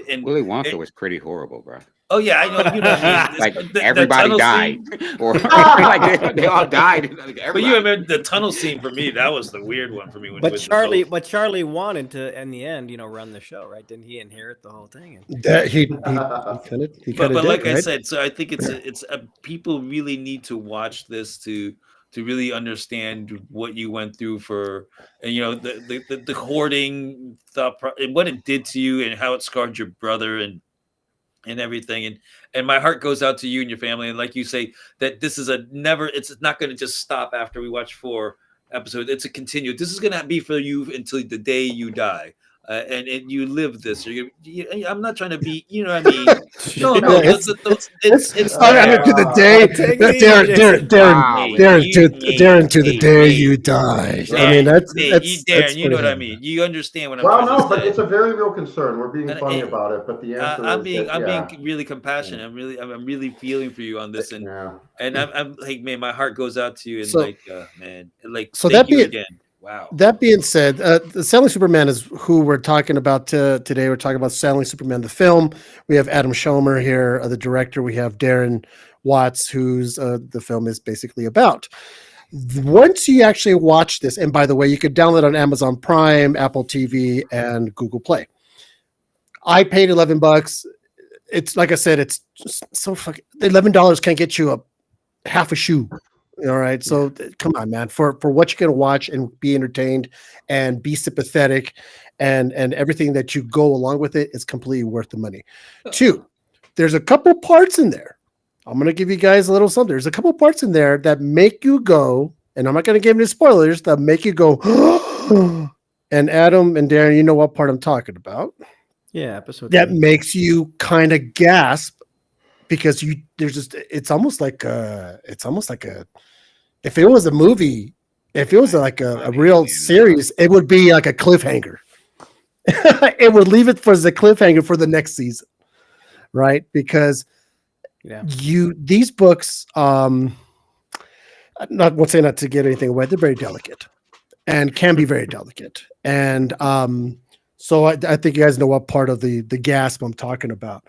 And Willy Wonka was pretty horrible, bro. Oh yeah, I know. Like everybody died, or they all died. But you remember the tunnel scene for me? That was the weird one for me. But Charlie wanted to, in the end, run the show, right? Didn't he inherit the whole thing? He kind of. But like I said, so I think it's people really need to watch this to to really understand what you went through for, and the hoarding and what it did to you and how it scarred your brother and everything. And my heart goes out to you and your family. And like you say, that this is it's not going to just stop after we watch 4 episodes. It's a continue. This is going to be for you until the day you die. And you live this. I'm not trying to be, you know what I mean? No, It's it's to the day, Take it easy, Darren, to the day you die. I mean, that's Darren. You know what I mean? You understand what I'm Well, trying no, to but say. it's a very real concern. We're being And funny about it, but the answer I'm is being that, yeah. being really compassionate. I'm really feeling for you on this, and Yeah. and I'm like, man, my heart goes out to you, and So- man, like, so thank that you being- again. Wow. That being said, the Selling Superman is who we're talking about today. We're talking about Selling Superman, the film. We have Adam Schomer here, the director. We have Darren Watts, who's the film is basically about. Once you actually watch this, and by the way, you could download it on Amazon Prime, Apple TV, and Google Play. I paid $11. It's like I said, it's just so fucking $11 can't get you a half a shoe. All right. So come on, man, for what you can watch and be entertained and be sympathetic and everything that you go along with it is completely worth the money. 2, there's a couple parts in there. I'm going to give you guys a little something. There's a couple parts in there that make you go, and I'm not going to give any spoilers, that make you go, and Adam and Darren, you know what part I'm talking about. Yeah, episode That 3. makes you kind of gasp because it's almost like if it was a movie, if it was like a real series, it would be like a cliffhanger. It would leave it for the cliffhanger for the next season, right? Because these books, not saying not to get anything away, they're very delicate and can be very delicate. And so I think you guys know what part of the gasp I'm talking about.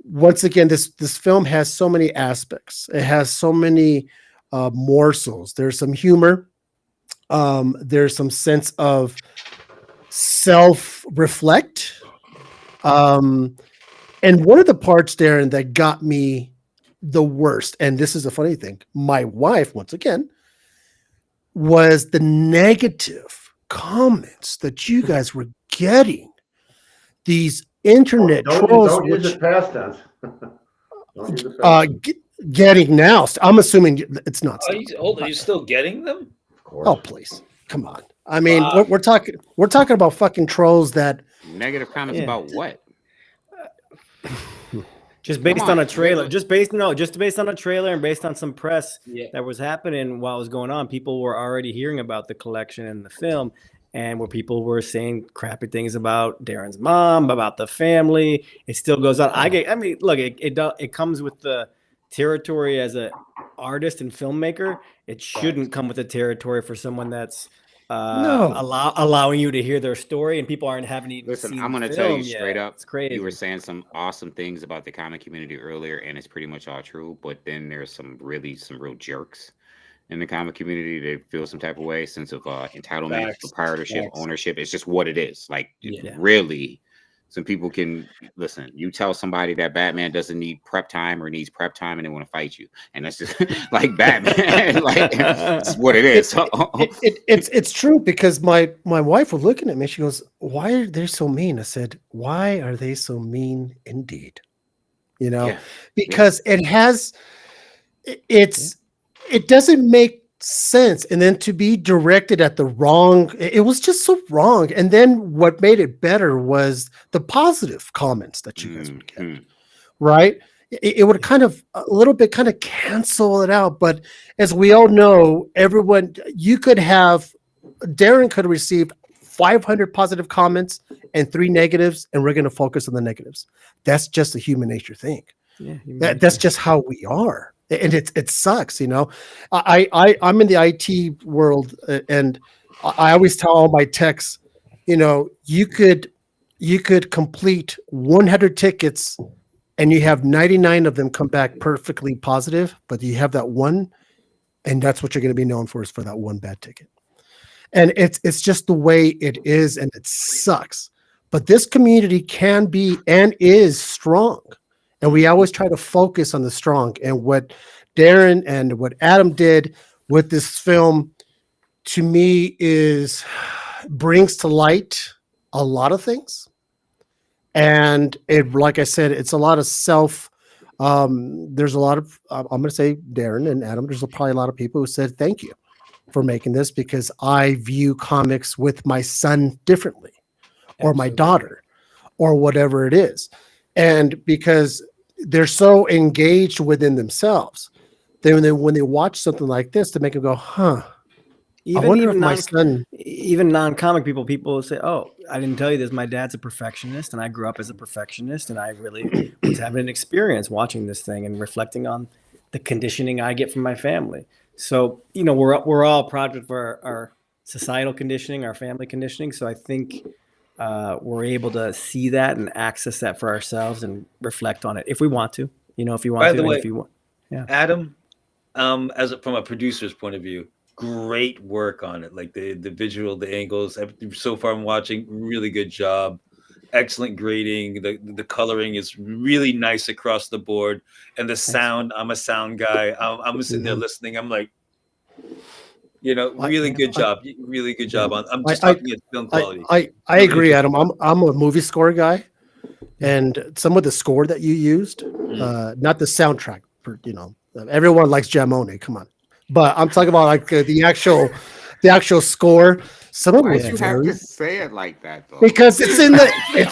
Once again, this film has so many aspects. It has so many morsels. There's some humor. There's some sense of self-reflect. And one of the parts, Darren, that got me the worst, and this is a funny thing, my wife, once again, was the negative comments that you guys were getting. These internet trolls, Don't use it past tense. Don't use it past tense. getting now. I'm assuming it's not. Are you still getting them? Of course. Oh, please, come on. I mean, we're talking about fucking trolls that Negative comments about what? Just based Come on on, a trailer, really? just based on a trailer and based on some press that was happening while it was going on, people were already hearing about the collection and the film, and where people were saying crappy things about Darren's mom, about the family. It still goes on. Look, it comes with the territory as an artist and filmmaker. It shouldn't come with the territory for someone that's allowing you to hear their story, and people aren't having even Listen, seen I'm going to the tell film you straight yet. up. It's crazy. You were saying some awesome things about the comic community earlier, and it's pretty much all true. But then there's some real jerks in the comic community. They feel some type of way, sense of entitlement, proprietorship, ownership. It's just what it is. Like, really, some people can listen. You tell somebody that Batman doesn't need prep time or needs prep time, and they want to fight you, and that's just like Batman. Like, it's what it is. It's true, because my wife was looking at me. She goes, "Why are they so mean?" I said, "Why are they so mean indeed?" You know, because it doesn't make sense, and then to be directed at the wrong, it was just so wrong. And then what made it better was the positive comments that you guys would get, right? It would kind of a little bit kind of cancel it out. But as we all know, Darren could have received 500 positive comments and 3 negatives, and we're going to focus on the negatives. That's just a human nature thing. That's just how we are. And it sucks, you know. I'm in the IT world, and I always tell all my techs, you know, you could complete 100 tickets and you have 99 of them come back perfectly positive, but you have that one, and that's what you're going to be known for, is for that one bad ticket. And it's just the way it is, and it sucks. But this community can be and is strong. And we always try to focus on the strong. And what Darren and what Adam did with this film, to me, brings to light a lot of things. And it, like I said, it's a lot of there's a lot of, I'm going to say Darren and Adam, there's probably a lot of people who said, thank you for making this, because I view comics with my son differently, or my daughter, or whatever it is. And because they're so engaged within themselves, when they watch something like this, to make them go, huh, I wonder if my son... Even non-comic people say, oh, I didn't tell you this. My dad's a perfectionist, and I grew up as a perfectionist, and I really was having an experience watching this thing and reflecting on the conditioning I get from my family. So, you know, we're all product of our societal conditioning, our family conditioning. So I think we're able to see that and access that for ourselves and reflect on it if we want to. You know, if you want By to. the way, if you want, yeah. Adam, from a producer's point of view, great work on it. Like the visual, the angles. So far, I'm watching. Really good job. Excellent grading. The coloring is really nice across the board, and the sound. I'm a sound guy. I'm sitting there listening. I'm like, you know, really good job. Really good job on. I'm just talking about film quality. I agree, Adam. I'm a movie score guy, and some of the score that you used, not the soundtrack. You know, everyone likes Jamone. Come on. But I'm talking about like the actual score. Some of Why it do was you have very, to say it like that though? because it's in the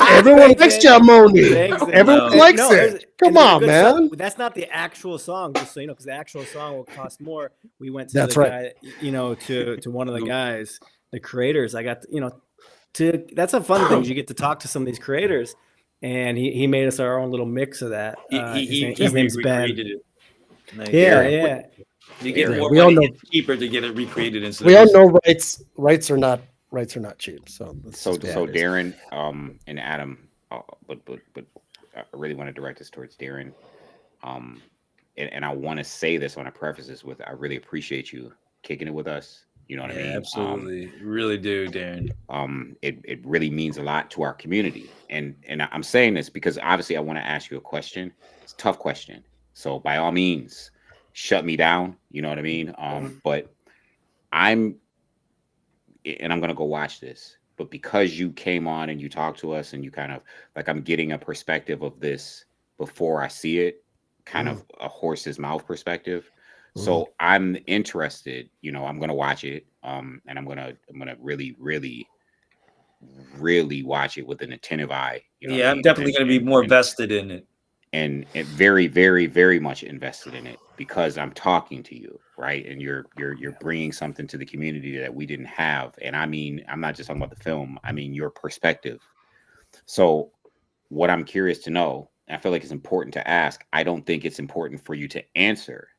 everyone likes Jamone. Everyone likes No, it. Come there's a on, good man. song. That's not the actual song, just so you know, because the actual song will cost more. We went to That's the right. guy, you know, to one of the guys, the creators. I got, you know, that's a fun thing. You get to talk to some of these creators, and he made us our own little mix of that. His name's Ben. It. Nice. Yeah. You get more We all money. know- It's cheaper to get it recreated instead. We all know rights are not cheap. So Darren, and Adam, but I really want to direct this towards Darren. And I want to say this, I want to preface this with, I really appreciate you kicking it with us. You know what I mean? Absolutely, really do, Darren. It really means a lot to our community, and I'm saying this because obviously I want to ask you a question. It's a tough question, so by all means, shut me down. You know what I mean? But I'm gonna go watch this. But because you came on and you talked to us, and you kind of like, I'm getting a perspective of this before I see it, kind of a horse's mouth perspective. So I'm interested, you know, I'm going to watch it. And I'm going to really, really, really watch it with an attentive eye. You know, I'm definitely going to be more vested in it. And very, very, very much invested in it, because I'm talking to you, right? And you're bringing something to the community that we didn't have. And I mean, I'm not just talking about the film. I mean, your perspective. So what I'm curious to know, and I feel like it's important to ask, I don't think it's important for you to answer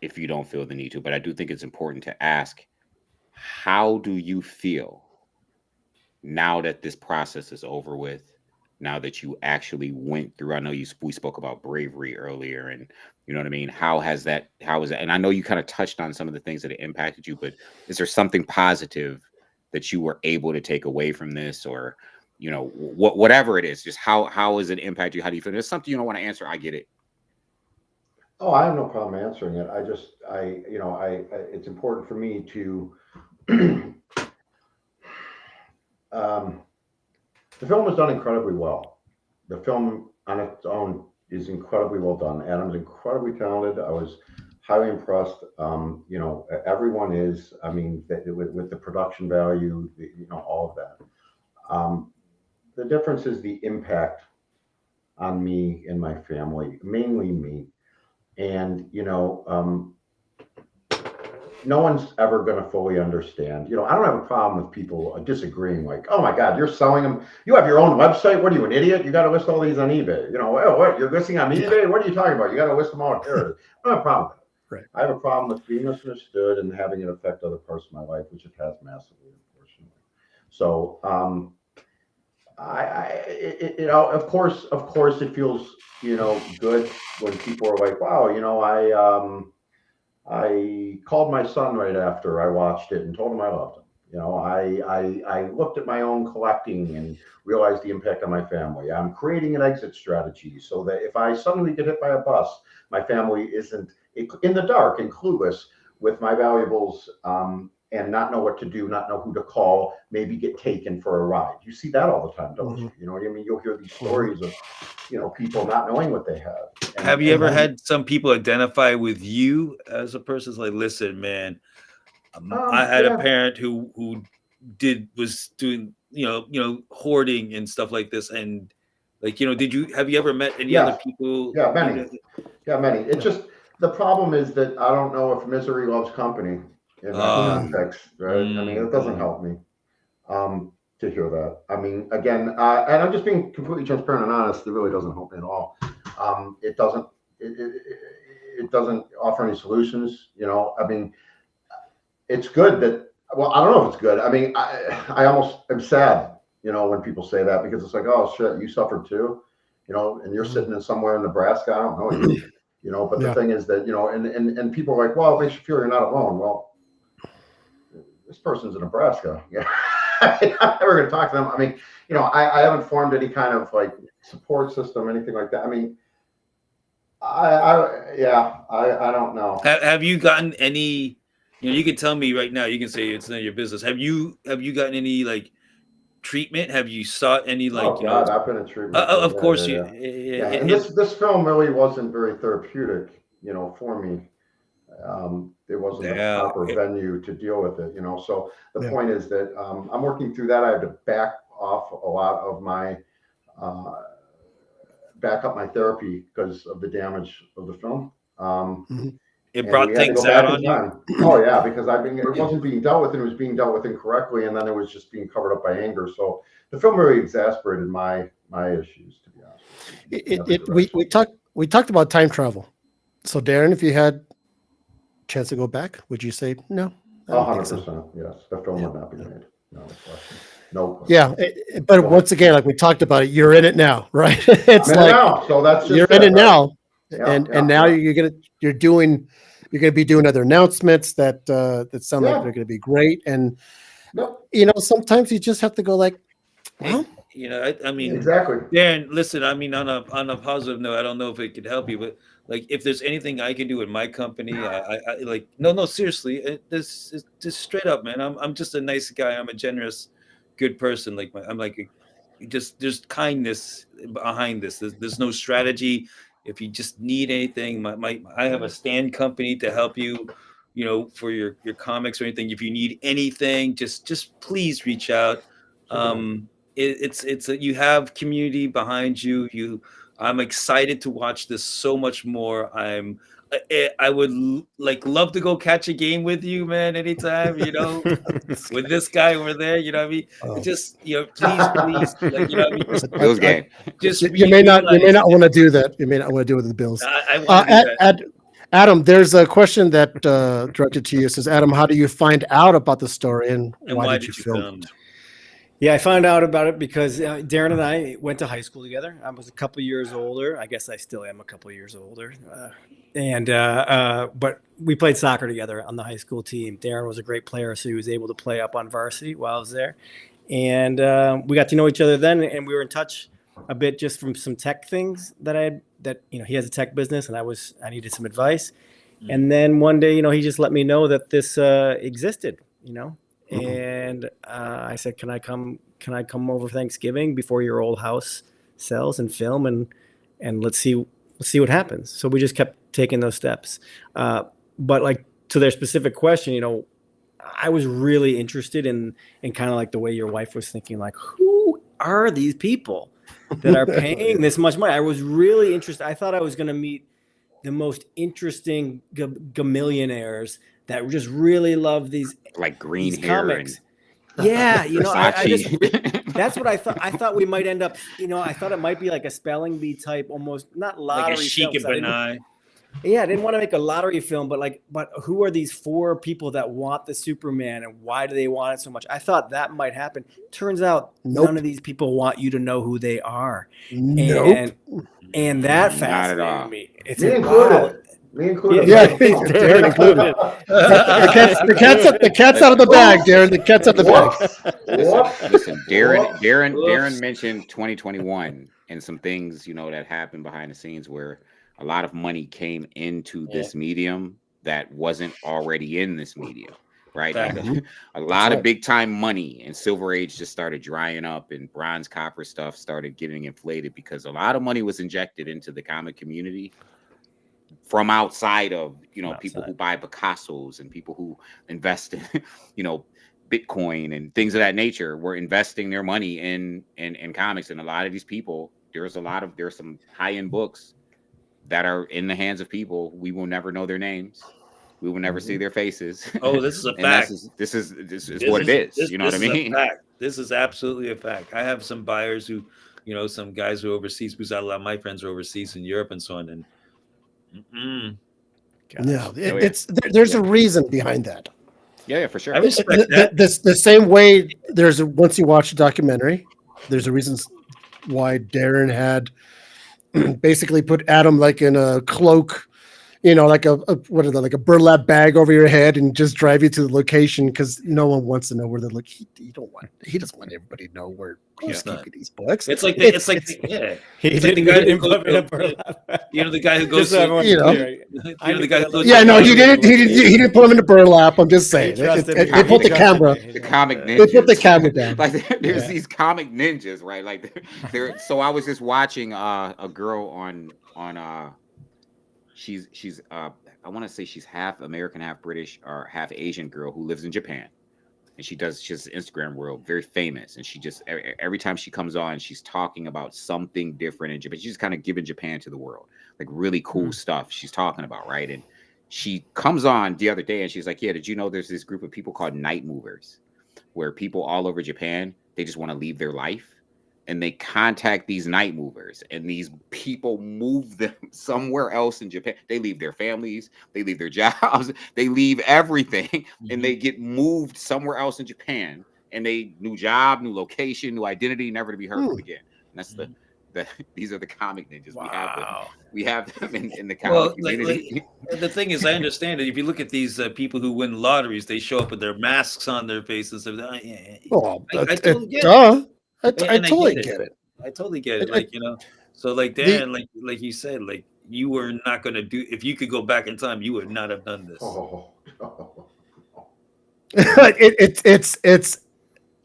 if you don't feel the need to, but I do think it's important to ask, how do you feel now that this process is over with? Now that you actually went through, I know we spoke about bravery earlier, and you know what I mean? How is that? And I know you kind of touched on some of the things that impacted you, but is there something positive that you were able to take away from this, or, you know, whatever it is, just how has it impacted you? How do you feel? There's something you don't want to answer. I get it. Oh, I have no problem answering it. It's important for me to, the film was done incredibly well. The film on its own is incredibly well done. Adam's incredibly talented. I was highly impressed. Everyone is, I mean, with the production value, all of that. The difference is the impact on me and my family, mainly me. And, no one's ever going to fully understand. I don't have a problem with people disagreeing, like, oh my God, you're selling them. You have your own website. What are you, an idiot? You got to list all these on eBay. What, you're listing on eBay? What are you talking about? You got to list them all there. I don't have a problem with it. Right. I have a problem with being misunderstood and having it affect other parts of my life, which it has massively, unfortunately. So, of course, it feels, good when people are like, wow, I called my son right after I watched it and told him I loved him. I looked at my own collecting and realized the impact on my family. I'm creating an exit strategy so that if I suddenly get hit by a bus, my family isn't in the dark and clueless with my valuables and not know what to do, not know who to call, maybe get taken for a ride. You see that all the time, don't you? You know what I mean? You'll hear these stories of, you know, people not knowing what they have. Have you ever had some people identify with you as a person? It's like, listen, man, I had a parent who was doing, you know, hoarding and stuff like this, and like, you know, have you ever met any other people? Yeah, many. Yeah, many. It's just the problem is that I don't know if misery loves company in that context, right? I mean, it doesn't help me to hear that. I mean, again, and I'm just being completely transparent and honest. It really doesn't help me at all. It doesn't. It doesn't offer any solutions. You know, I mean, it's good that. Well, I don't know if it's good. I mean, I almost am sad, you know, when people say that, because it's like, oh shit, you suffered too, you know, and you're sitting in somewhere in Nebraska. I don't know you, you know, but the thing is that, you know, and people are like, well, it makes you feel you're not alone. Well, this person's in Nebraska. Yeah. I'm never going to talk to them. I mean, you know, I haven't formed any kind of like support system, anything like that. I mean, I don't know. Have you gotten any, you know, you can tell me right now, you can say it's none of your business. Have you gotten any like treatment? Have you sought any like, oh, God, I've been in treatment. Of course yeah. And this film really wasn't very therapeutic, you know, for me. There wasn't a proper venue to deal with it, you know. So the point is that I'm working through that. I had to back off a lot of my back up my therapy because of the damage of the film. It brought things out on you. Oh yeah, because it wasn't being dealt with, and it was being dealt with incorrectly, and then it was just being covered up by anger. So the film really exasperated my issues, to be honest. We talked about time travel. So Darren, if you had a chance to go back, would you say no? 100%. Yes, the film would not be made. No question. No question. Yeah, but once again, like we talked about it, you're in it now, right? It's I'm like now, so that's just you're in it right? now. Yeah, and now you're gonna be doing other announcements that sound like they're gonna be great. And you know, sometimes you just have to go like, well, you know, I mean, exactly. Darren, listen, I mean, on a positive note, I don't know if it could help you, but like, if there's anything I can do in my company, I like, no, seriously, this is just straight up, man. I'm just a nice guy. I'm a generous, good person. Like I'm like, just there's kindness behind this. There's no strategy. If you just need anything, I have a stand company to help you, you know, for your comics or anything. If you need anything, just please reach out. You have community behind you. I'm excited to watch this so much more. I would love to go catch a game with you, man, anytime, you know, with this guy over there, you know what I mean? Just, you know, please, like, you know what I mean? Bills game. You may not want to do that. You may not want to do it with the Bills. Adam, there's a question that directed to you. It says, Adam, how do you find out about the story and why did you film it? Yeah, I found out about it because Darren and I went to high school together. I was a couple years older. I guess I still am a couple years older. But we played soccer together on the high school team. Darren was a great player, so he was able to play up on varsity while I was there. And we got to know each other then, and we were in touch a bit just from some tech things that you know, he has a tech business, and I needed some advice. And then one day, you know, he just let me know that this existed, you know. And I said, can I come over Thanksgiving before your old house sells and film and let's see what happens. So we just kept taking those steps. But like to their specific question, you know, I was really interested in kind of like the way your wife was thinking, like, who are these people that are paying this much money? I was really interested. I thought I was going to meet the most interesting gamillionaires that just really love these like green hair comics. Yeah, you know, I just that's what I thought. I thought we might end up, you know, I thought it might be like a spelling bee type, almost not lottery. Like a Sheik and Benai. Yeah, I didn't want to make a lottery film, but who are these four people that want the Superman and why do they want it so much? I thought that might happen. Turns out none of these people want you to know who they are. And that fascinated me. It's me included. Me included. Yeah, Darren included. The cat's out of the bag, Darren. The cat's out of the bag. Listen, Darren mentioned 2021 and some things, you know, that happened behind the scenes where a lot of money came into this medium that wasn't already in this media, right? Like Fact. a lot of right. big time money and Silver Age just started drying up, and bronze copper stuff started getting inflated because a lot of money was injected into the comic community from outside of, people who buy Picassos and people who invest in, Bitcoin and things of that nature were investing their money in comics. And a lot of these people, there's some high-end books that are in the hands of people. We will never know their names. We will never see their faces. Oh, this is a And fact. this is what it is. You know what I This is a mean? fact. This is absolutely a fact. I have some buyers who, some guys who are overseas, because a lot of my friends are overseas in Europe and so on. And No, Oh, yeah. there's a reason behind that. Yeah, for sure. I respect that. The same way once you watch the documentary, there's a reason why Darren had basically put Adam like in a cloak, like like a burlap bag over your head and just drive you to the location because no one wants to know where they look. He doesn't want everybody to know where he's Of course keeping these books. It's like He it's like the didn't guy who didn't put me in a goes- burlap. the guy who Just goes so everyone's you know. clear. the guy who goes Yeah, to- no, he didn't put him in the burlap. I'm just saying. He trusted me. They put He the trusted camera. me. The comic ninjas. They put the camera down. Like there's Yeah. these comic ninjas, right? Like they're so I was just watching a girl on she's I want to say she's half American, half British, or half Asian girl who lives in Japan. And she's an Instagram world, very famous. And she just every time she comes on, she's talking about something different in Japan. She's kind of giving Japan to the world, like really cool stuff she's talking about, right? And she comes on the other day and she's like, yeah, did you know there's this group of people called night movers, where people all over Japan, they just want to leave their life and they contact these night movers, and these people move them somewhere else in Japan. They leave their families, they leave their jobs, they leave everything, and they get moved somewhere else in Japan, and they new job, new location, new identity, never to be heard from again. And that's these are the comic ninjas. Wow. We have them in the comic community. The thing is, I understand it. If you look at these people who win lotteries, they show up with their masks on their faces. Oh, I totally get it. duh. I And I totally get it. get it. I totally get it. I- So like Dan, like you said, like you were not going to do. If you could go back in time, you would not have done this. Oh,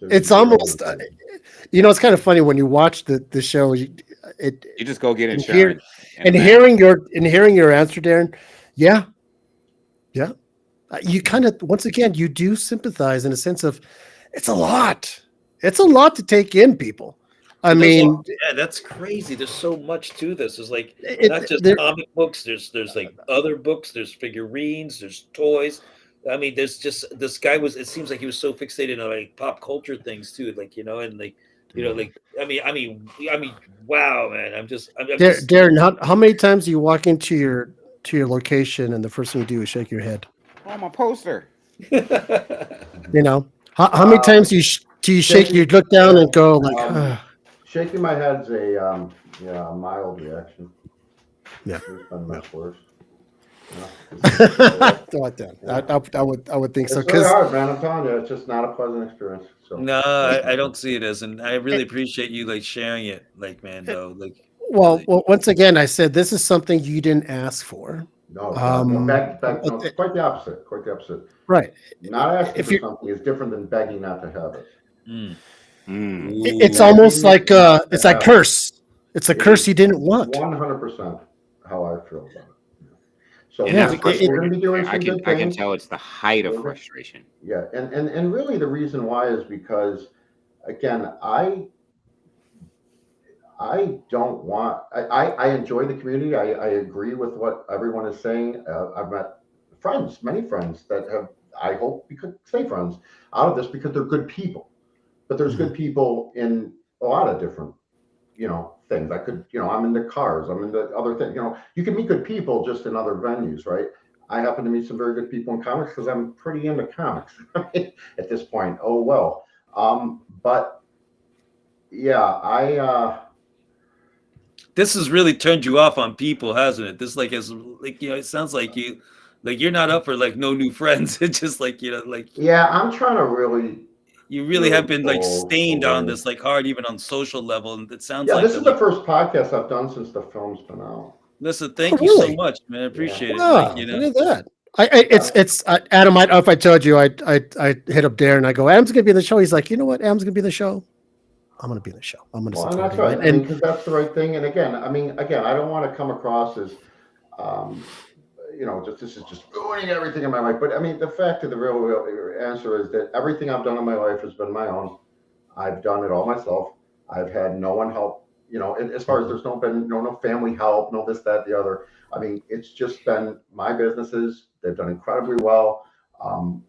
It's almost it's kind of funny when you watch the show. You just go get And insurance. and hearing your answer, Darren. Yeah. You kind of once again you do sympathize in a sense of it's a lot. It's a lot to take in, people. I mean, Yeah, that's crazy. There's so much to this. There's like it- not just there- comic books. There's like other books. There's figurines. There's toys. I mean, there's just this guy was. It seems like he was so fixated on like pop culture things too. Like and like like I mean, wow, man. I'm just Darren, how many times do you walk into your location and the first thing you do is shake your head? Oh, my poster. How many times do you shake? You look down and go like, "Ugh." shaking my head's a mild reaction. Yeah. There's been much worse. I would think so It's really because hard, man. I'm telling you, it's just not a pleasant experience. So No, I don't see it as, and I really appreciate you like sharing it, like man, though, like. well, once again, I said this is something you didn't ask for, no, but quite the opposite. Quite the opposite. right? Not asking If for you- something is different than begging not to have it. It's almost like it's like curse. It's a curse you didn't want. 100% how I feel about it. So And Yeah, that's we're going to be doing I some can good I can things. tell it's the height of Okay. frustration. Yeah, and really the reason why is because, again, I don't want. I enjoy the community. I agree with what everyone is saying. I've met many friends that have. I hope we could stay friends out of this because they're good people. But there's good people in a lot of different, things. I could, I'm into cars. I'm into other things. You can meet good people just in other venues, right? I happen to meet some very good people in comics because I'm pretty into comics at this point. Oh, well. But yeah, This has really turned you off on people, hasn't it? This it sounds like you're not up for like no new friends. It's just like I'm trying to really. you really have been like Oh, stained on boy. this like hard, even on social level, and it sounds Yeah, like this is the first podcast I've done since the film's been out. Listen, thank you so Really? much, man. I appreciate it. Wow, Like, look at that. It's Adam. I don't know if I told you, I hit up Darren. I go, Adam's gonna be in the show. He's like, you know what? Adam's gonna be in the show. I'm gonna be in the show. I'm gonna Well, and support that's him. right. I mean, because that's the right thing. And again, I don't want to come across as, just this is just ruining everything in my life. But I mean, the fact of the real answer is that everything I've done in my life has been my own. I've done it all myself. I've had no one help. As far as there's no family help, no this, that, the other. I mean, it's just been my businesses. They've done incredibly well.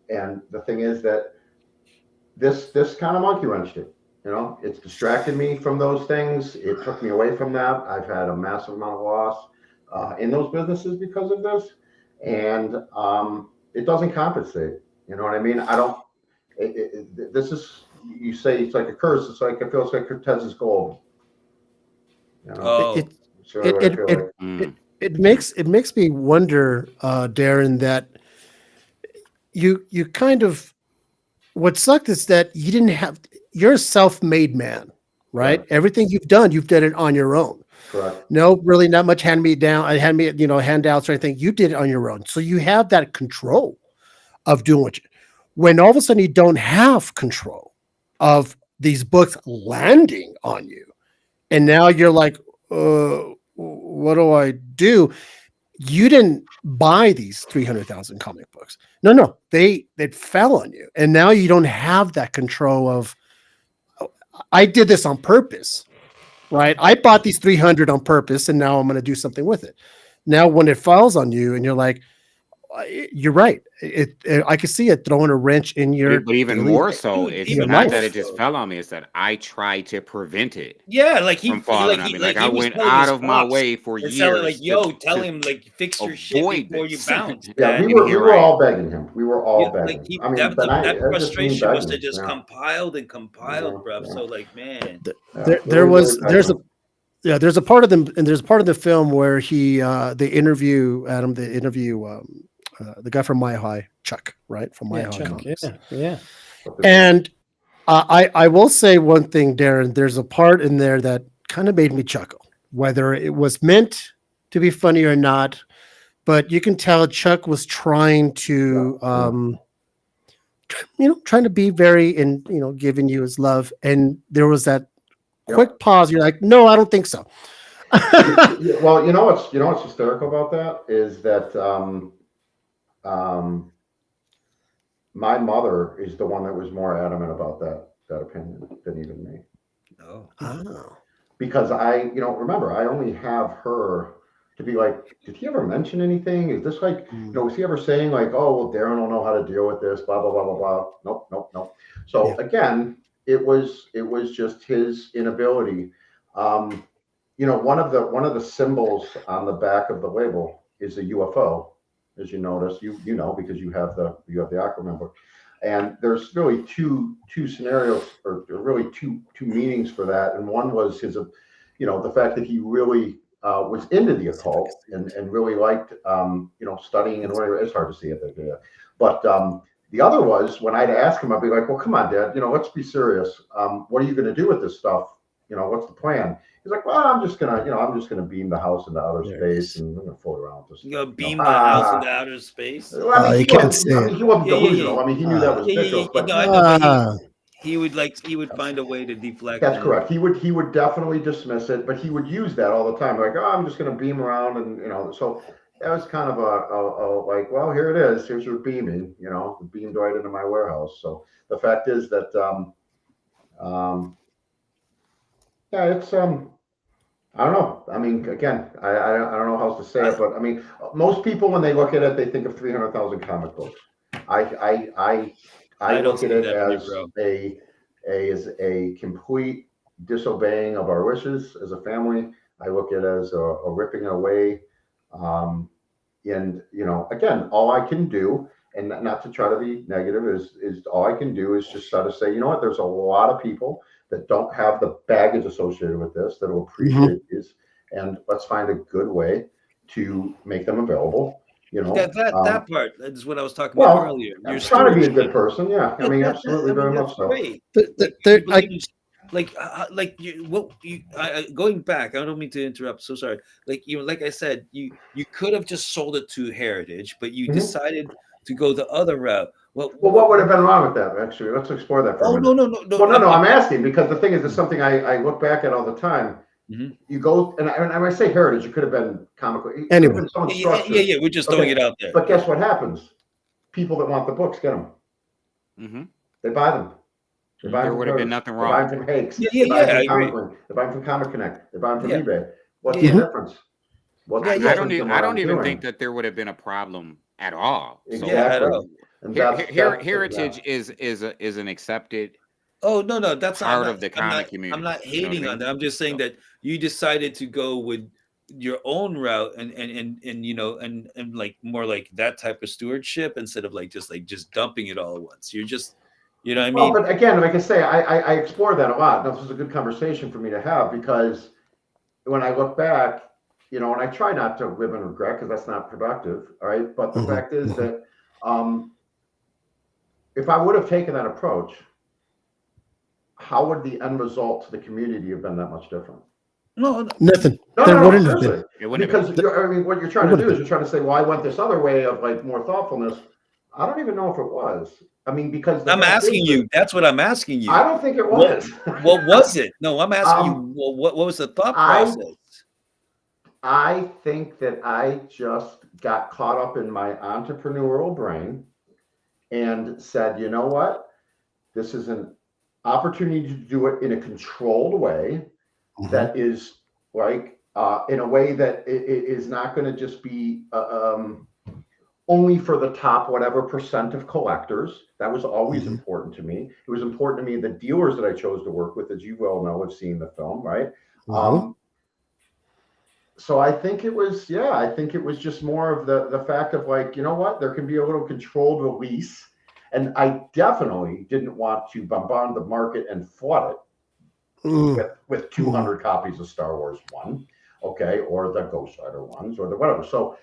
And the thing is that this kind of monkey wrenched it. It's distracted me from those things. It took me away from that. I've had a massive amount of loss in those businesses because of this. And it doesn't compensate. You know what I mean? This is, you say it's like a curse. It's like, it feels like Cortez's gold. It makes me wonder, Darren, that you kind of, what sucked is that you didn't have, you're a self-made man, right? Yeah. Everything you've done it on your own. Correct. No, really not much handouts or anything. You did it on your own. So you have that control of doing what when all of a sudden you don't have control of these books landing on you. And now you're like, what do I do? You didn't buy these 300,000 comic books. No, they fell on you. And now you don't have that control of, I did this on purpose, right? I bought these 300 on purpose and now I'm going to do something with it. Now, when it falls on you and you're like, you're right. I can see it throwing a wrench in your. But even more so, it's not that it just fell on me. It's that I tried to prevent it. Yeah, like from falling on me. Like I went out of my way for years. Tell him fix your shit before you bounce. Yeah, we were all begging him. We were all begging. That frustration must have just compiled and compiled, bro. So man, there's a part of them, and there's a part of the film where they interview Adam. They interview the guy from Mile High, Chuck, right? From Mile High Comics. Yeah. And I will say one thing, Darren. There's a part in there that kind of made me chuckle, whether it was meant to be funny or not. But you can tell Chuck was trying to, trying to be very, and giving you his love. And there was that quick pause. You're like, no, I don't think so. Well, what's hysterical about that is that my mother is the one that was more adamant about that opinion than even me. Oh. Because remember, I only have her to be like, did he ever mention anything? Is this like, was he ever saying like, oh, well, Darren will know how to deal with this, blah, blah, blah, blah, blah. Nope. So again, it was just his inability. One of the symbols on the back of the label is a UFO, as you notice, because you have the Aquaman book, and there's really two scenarios, or really two meanings for that. And one was his, the fact that he really was into the occult and really liked, studying and whatever. It's hard to see it, but the other was when I'd ask him, I'd be like, well, come on, Dad, let's be serious. What are you going to do with this stuff? What's the plan? He's like, well, I'm just gonna beam the house into outer space and I'm gonna float around. You're gonna beam the house into outer space? Well, you can't say it. He wasn't delusional. He knew that was ridiculous. But he would find a way to deflect. That's correct. He would definitely dismiss it, but he would use that all the time. Like, oh, I'm just gonna beam around, and so that was kind of a like, well, here it is. Here's your beaming. Beamed right into my warehouse. So the fact is that it's I don't know. Again, I don't know how else to say it, but most people when they look at it, they think of 300,000 comic books. I look at it as a complete disobeying of our wishes as a family. I look at it as a ripping away. And again, all I can do, and not to try to be negative, is all I can do is just try to say, there's a lot of people that don't have the baggage associated with this that will appreciate these, and let's find a good way to make them available. That part is what I was talking about earlier. You're trying to be a good person, yeah. Absolutely, very much so. going back, I don't mean to interrupt, so sorry. Like, like I said, you could have just sold it to Heritage, but you Mhm. decided to go the other route. Well, what would have been wrong with that? Actually, let's explore that for a Oh, minute. no. Well, no, I'm asking because the thing is, it's something I look back at all the time. Mhm. You go, and I say Heritage, it could have been comical. It could have Anyone. been someone Yeah, structured. we're just throwing Okay, it out there. But guess what happens? People that want the books get them. Mm-hmm. They buy them. They buy There them would from have been Heritage. nothing They wrong buy with them from Hakes. Yeah, They buy them I from agree. Comic Link. They buy them from Comic Connect. They buy them from Yeah. eBay. What's Yeah. the difference? What's Yeah, the yeah. I difference in what I I'm don't even doing? think that there would have been a problem at all. So Yeah, at Exactly. all. And Heritage is an accepted Oh, no, that's part not, of the I'm comic not community. I'm not You know what I hating on mean? that. I'm just saying So, that you decided to go with your own route and and like more like that type of stewardship instead of like just dumping it all at once. You're just, what I Well, mean? but again, like I say, I explore that a lot. This was a good conversation for me to have because when I look back, and I try not to live in regret because that's not productive. All right. But the Mhm, fact is mhm. that if I would have taken that approach, how would the end result to the community have been that much different? No, Nothing. No, There no, no, wouldn't have been. seriously. it wouldn't have Because been. what you're It trying to wouldn't do have is you're trying to say, well, I went this other way of like more thoughtfulness. I don't even know if it was. I mean, because the I'm fact asking is you. that That's what I'm asking you. I don't think it What was. what was it? No, I'm asking you. Um, What was the thought I process? I think that I just got caught up in my entrepreneurial brain and said, you know what? This is an opportunity to do it in a controlled way Mhm. that is like in a way that it is not going to just be only for the top whatever percent of collectors. That was always Mhm. important to me. It was important to me the dealers that I chose to work with, as you well know, have seen the film, right? Mhm. So I think it was, yeah, I think it was just more of the fact of like, you know what, there can be a little controlled release. And I definitely didn't want to bombard the market and flood it Mm. with 200 copies of Star Wars 1, okay, or the Ghost Rider ones or the whatever. So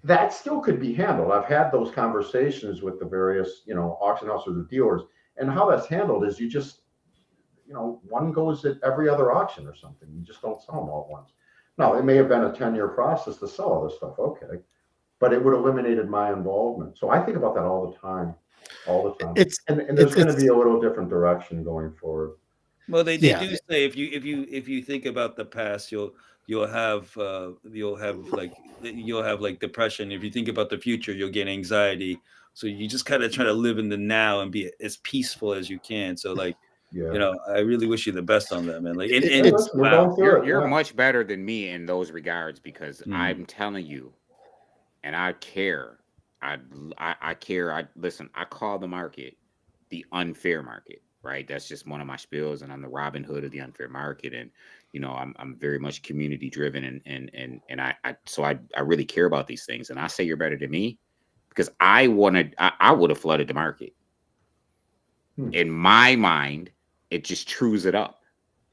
that still could be handled. I've had those conversations with the various, auction houses or dealers, and how that's handled is you just, one goes at every other auction or something. You just don't sell them all at once. Now, it may have been a 10-year process to sell all this stuff, okay, but it would have eliminated my involvement. So I think about that all the time. It's And there's going to it's be a little different direction going forward. Well, they yeah. do say if you think about the past, you'll have like depression. If you think about the future, you'll get anxiety. So you just kind of try to live in the now and be as peaceful as you can. So like, Yeah. I really wish you the best on that, man. Like, It- Hey, and it's listen, we're wow. going through it. You're Yeah. much better than me in those regards because Mm. I'm telling you, and I care. I care. Listen. I call the market the unfair market, right? That's just one of my spills, and I'm the Robin Hood of the unfair market, and I'm very much community driven, and I really care about these things, and I say you're better than me because I would have flooded the market. In my mind, it just trues it up,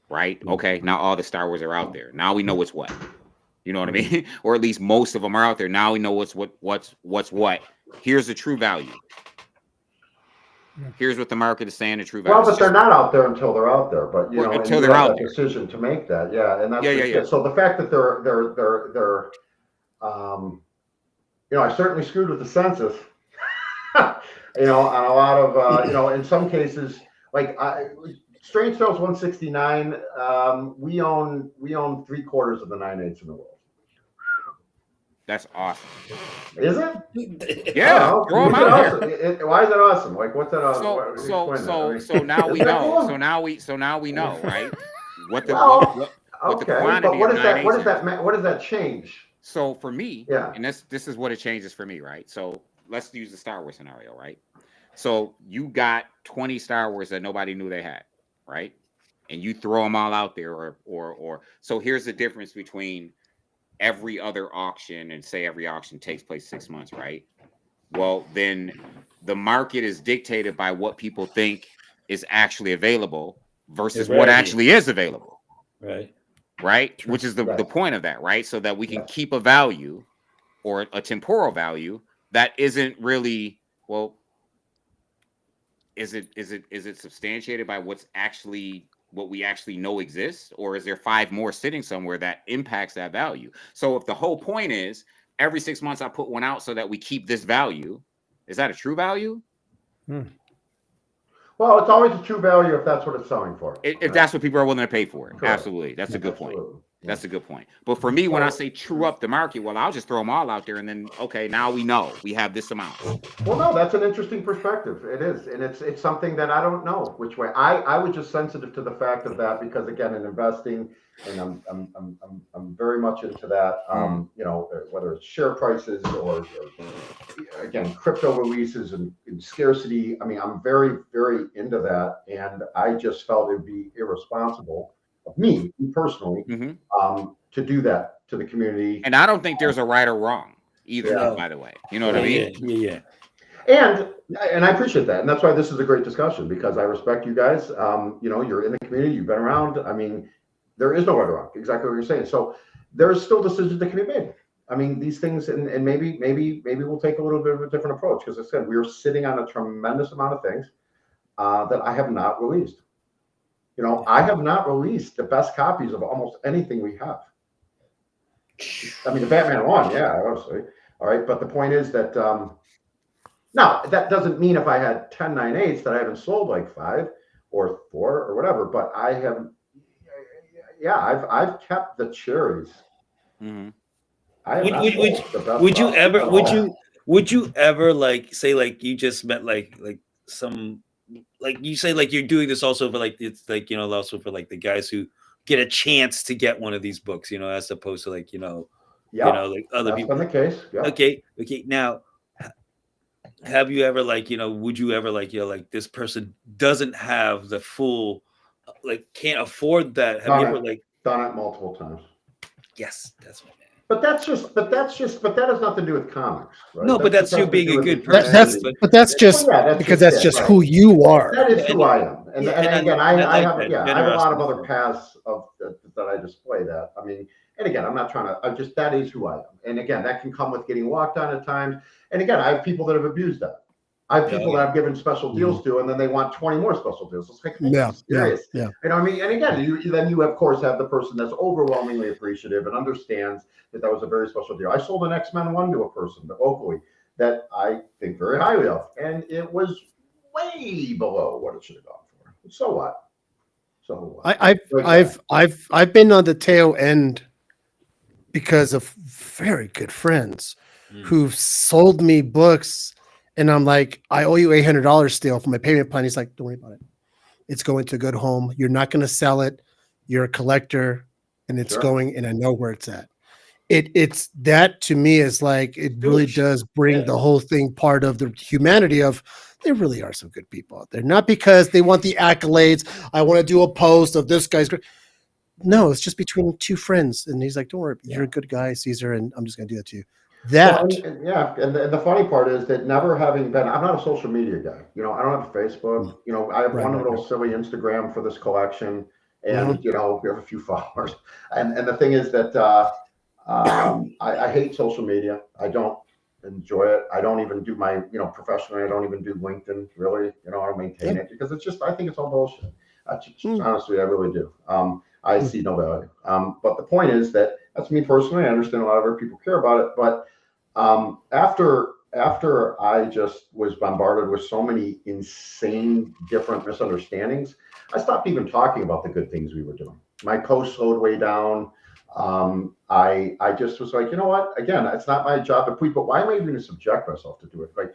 right? Okay, now all the Star Wars are out there. Now we know what's what. You know what I mean? Or at least most of them are out there. Now we know what's what. Here's the true value. Here's what the market is saying, the true value. Well, but they're not out there until they're out there. But Well, and until you they're have out that there. decision to make that, yeah. And that's Yeah. So the fact that they're I certainly screwed with the census. On a lot of in some cases, like Strange Tales 169, we own 3/4 of the 9/8 in the world. That's awesome. Is it? Yeah, Oh, throw them why is it out awesome? there. Why is it awesome? Like, what's that? Explain that. I mean, So now we isn't that know. cool? So now we know, right? What the Well, what the okay, quantity but what of does that 9/8 is. what does that change? So for me, Yeah. and this is what it changes for me, right? So let's use the Star Wars scenario, right? So you got 20 Star Wars that nobody knew they had, right? And you throw them all out there, or so here's the difference between every other auction and say every auction takes place 6 months, right? Well, then the market is dictated by what people think is actually available versus what actually is available. Right? Which is the point of that, right? So that we can keep a value or a temporal value that isn't really, well, is it substantiated by what's actually what we actually know exists, or is there 5 more sitting somewhere that impacts that value? So if the whole point is every 6 months I put one out so that we keep this value, is that a true value? Well, it's always a true value if that's what it's selling for. If that's what people are willing to pay for it. Correct. Absolutely. That's a good point. Absolutely. Yeah. That's a good point. But for me, when I say true up the market, well, I'll just throw them all out there and then, okay, now we know we have this amount. Well, no, that's an interesting perspective. It is. And it's something that I don't know which way. I was just sensitive to the fact of that because, again, in investing, and I'm very much into that, you know, whether it's share prices or again, crypto releases and scarcity. I mean, I'm very, very into that. And I just felt it'd be irresponsible of me personally, to do that to the community. And I don't think there's a right or wrong either, Yeah. by the way. You know what I mean? Yeah. And I appreciate that. And that's why this is a great discussion, because I respect you guys. You know, you're in the community, you've been around. I mean, there is no right or wrong, exactly what you're saying. So there's still decisions that can be made. I mean, these things, and maybe we'll take a little bit of a different approach. Because I said, we're sitting on a tremendous amount of things that I have not released. You know, I have not released the best copies of almost anything we have. I mean, the Batman one, yeah, obviously. All right. But the point is that, now, that doesn't mean if I had 10 9/8 that I haven't sold like 5 or 4 or whatever, but I have, yeah, I've kept the cherries. Mm-hmm. Would you ever like say like you just met like some, like you say like you're doing this also for like, it's like, you know, also for like the guys who get a chance to get one of these books, you know, as opposed to like, you know, like other people. That's been the case. Yeah. Okay. Now, have you ever like, you know, would you ever like, you know, like this person doesn't have the full, like can't afford that? Have you ever like done it multiple times? Yes, that's what. But that has nothing to do with comics, right? No, but that's you just being a nothing to good do with person. personality. That's just Well, yeah, because that's just right. who you are. That is who I am. And again, I like have that. I have a lot of other Generosity. paths of that I display that. I mean, and again, I'm not trying to, that is who I am. And again, that can come with getting walked on at times. And again, I have people that have abused that. I have people that I've given special deals to, and then they want 20 more special deals. It's like, serious. Yeah. You know what I mean? And again, you of course have the person that's overwhelmingly appreciative and understands that was a very special deal. I sold an X-Men 1 to a person locally that I think very highly of, and it was way below what it should have gone for. So what? So I've been on the tail end because of very good friends who've sold me books. And I'm like, I owe you $800 still for my payment plan. He's like, don't worry about it. It's going to a good home. You're not going to sell it. You're a collector, and it's going, and I know where it's at. It's that to me is like, it really does bring the whole thing part of the humanity of there really are some good people out there. Not because they want the accolades. I want to do a post of this guy's great. No, it's just between two friends. And he's like, don't worry, you're a good guy, Caesar, and I'm just going to do that to you. And the funny part is that never having been, I'm not a social media guy. You know, I don't have Facebook. You know, I have one little silly Instagram for this collection, and you know, we have a few followers. And the thing is that I hate social media. I don't enjoy it. I don't even do my, you know, professionally. I don't even do LinkedIn really. You know, I don't maintain it because it's just, I think it's all bullshit. Honestly, I really do. I see no value. But the point is that that's me personally. I understand a lot of other people care about it, but after I just was bombarded with so many insane different misunderstandings, I stopped even talking about the good things we were doing. My post slowed way down. I just was like, you know what? Again, it's not my job to tweet, but why am I even going to subject myself to do it? Like,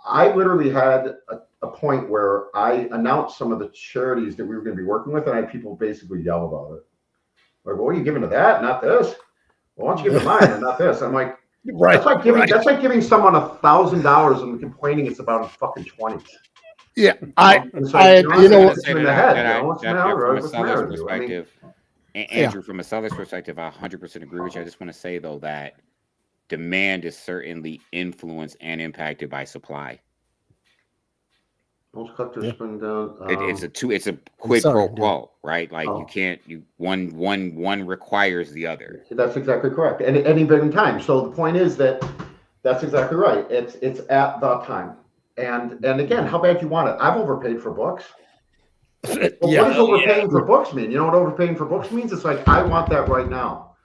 I literally had a point where I announced some of the charities that we were going to be working with, and I had people basically yell about it. Like, well, what are you giving to that? Not this. Well, why don't you give to mine and not this? I'm like, that's like giving someone $1,000 and complaining it's about fucking 20s. Yeah, Andrew, from a seller's perspective, I 100% agree with you. I just want to say though that demand is certainly influenced and impacted by supply. Most collectors spend it's a quid pro quo, right? Like one requires the other. That's exactly correct. And at any given time. So the point is that's exactly right. It's at the time. And again, how bad do you want it? I've overpaid for books. Well, what Yeah. does overpaying for books mean? You know what overpaying for books means? It's like, I want that right now.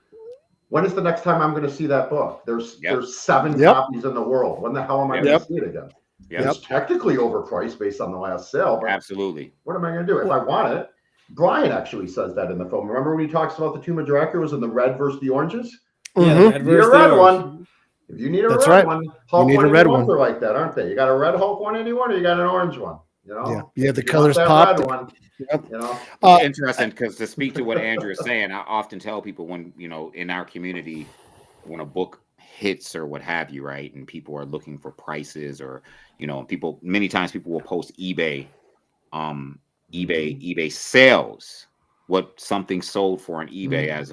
When is the next time I'm going to see that book? There's 7 Yep. copies in the world. When the hell am I going Yep. to see it again? Yep. It's technically overpriced based on the last sale, but Absolutely. what am I going to do if I want it? Brian actually says that in the film. Remember when he talks about the Tomb of Draculas and the red versus the oranges? Yeah, Mhm. red You need a versus the red orange. one. If you need a That's red right. one, Hulk need a 1 and red 1s one. are like that, aren't they? You got a red Hulk 181 or you got an orange one. You know? Yeah. The If you colors want that pop. red one, Yep. you know? It's interesting because to speak to what Andrew is saying, I often tell people when, in our community, when a book hits or what have you, right? And people are looking for prices or, many times people will post eBay sales, what something sold for on eBay as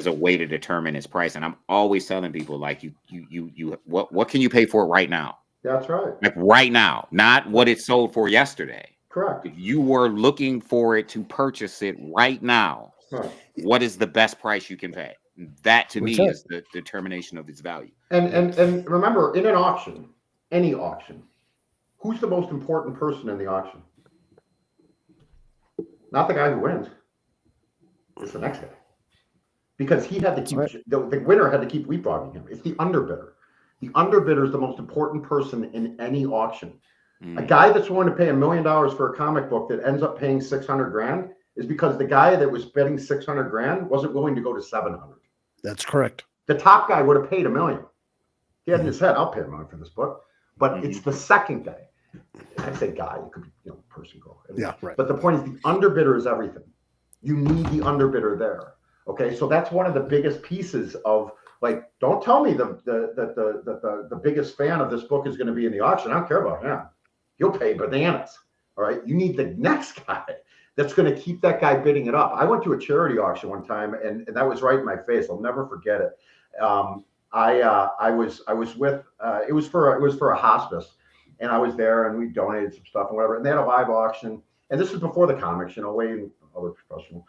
a way to determine its price. And I'm always telling people like what can you pay for it right now? That's right. Like right now, not what it sold for yesterday. Correct. If you were looking for it to purchase it right now, Right. what is the best price you can pay? That to me That's is the determination of its value. And remember, in an auction, any auction, who's the most important person in the auction? Not the guy who wins. It's the next guy. Because he had to keep the winner had to keep leapfrogging him. It's the underbidder. The underbidder is the most important person in any auction. A guy that's willing to pay $1 million for a comic book that ends up paying 600 grand is because the guy that was betting 600 grand wasn't willing to go to 700. That's correct. The top guy would have paid $1 million. He had in his head, I'll pay $1 million for this book. But it's the second guy. I say guy, it could be person, girl. Yeah, right. But the point is the underbidder is everything. You need the underbidder there. Okay, so that's one of the biggest pieces of like, don't tell me that the biggest fan of this book is going to be in the auction. I don't care about him. He'll pay bananas. All right. You need the next guy that's going to keep that guy bidding it up. I went to a charity auction one time and that was right in my face. I'll never forget it. I was with it was for a hospice, and I was there and we donated some stuff and whatever. And they had a live auction. And this was before the comics, way other professional.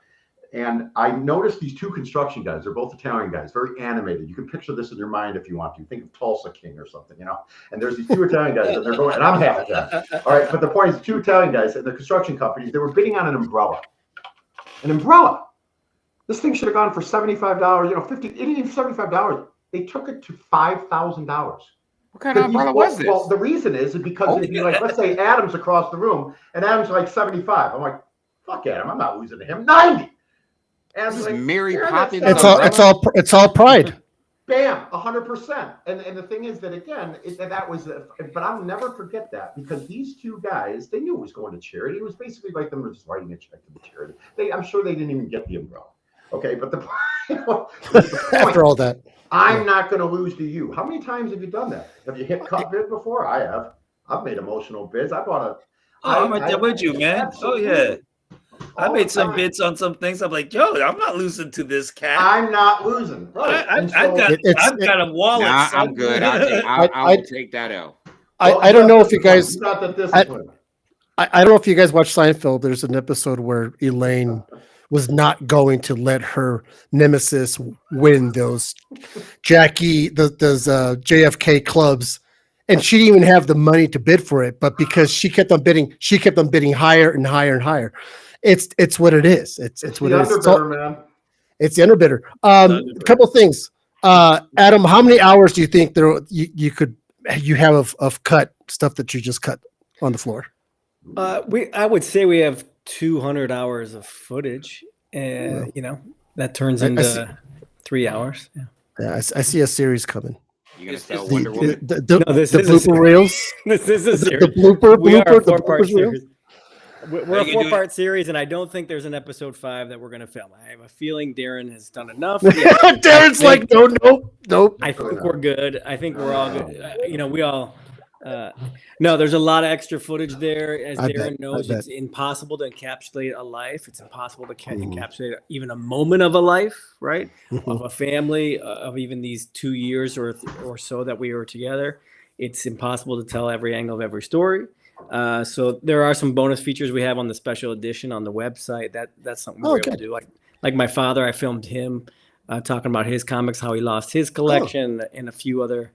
And I noticed these 2 construction guys. They're both Italian guys, very animated. You can picture this in your mind if you want to. Think of Tulsa King or something, And there's these 2 Italian guys, and they're going, and I'm half Italian. All right, but the point is, 2 Italian guys and the construction companies, they were bidding on an umbrella. An umbrella. This thing should have gone for $75, $50, even $75. They took it to $5,000. What kind of umbrella was this? Well, the reason is because it'd be like, let's say Adam's across the room, and Adam's like 75. I'm like, fuck Adam, I'm not losing to him. 90. And This is like, Mary Poppins. It's all pride. Bam, 100%. And the thing is that again, that was, but I'll never forget that because these 2 guys, they knew it was going to charity. It was basically like them just writing a check to the charity. I'm sure they didn't even get the umbrella. Okay, but the point, After all that, I'm not going to lose to you. How many times have you done that? Have you hit cut bid before? I have. I've made emotional bids. I bought a. I'm right there with you, man. Absolutely. Oh yeah. I made some time. bids on some things. I'm like, yo, I'm not losing to this cat. I'm not losing. Right. I've And got a wallet. Nah, son. I'm good. I will take that L. I don't know if you guys. It's not that discipline. I don't know if you guys watch Seinfeld. There's an episode where Elaine was not going to let her nemesis win those those JFK clubs, and she didn't even have the money to bid for it. But because she kept on bidding higher and higher and higher. It's what it is. It's what it is. Man. It's the underbidder. A couple of things. Adam, how many hours do you think you have of cut stuff that you just cut on the floor? I would say we have 200 hours of footage, and that turns into 3 hours. Yeah, I see a series coming. You gonna sell Wonder Woman? The this is a blooper reels. This is a series. The blooper. We are a the 4-part bloopers reel? series. We're a 4-part series, and I don't think there's an episode 5 that we're going to film. I have a feeling Darren has done enough. Darren's like, nope. I think we're good. I think we're all good. We all. No, there's a lot of extra footage there. As Darren knows, it's impossible to encapsulate a life. It's impossible to encapsulate even a moment of a life, right? Of a family, of even these 2 years or so that we were together. It's impossible to tell every angle of every story. So there are some bonus features we have on the special edition on the website. That's something we're able to do. Like my father, I filmed him talking about his comics, how he lost his collection, and a few other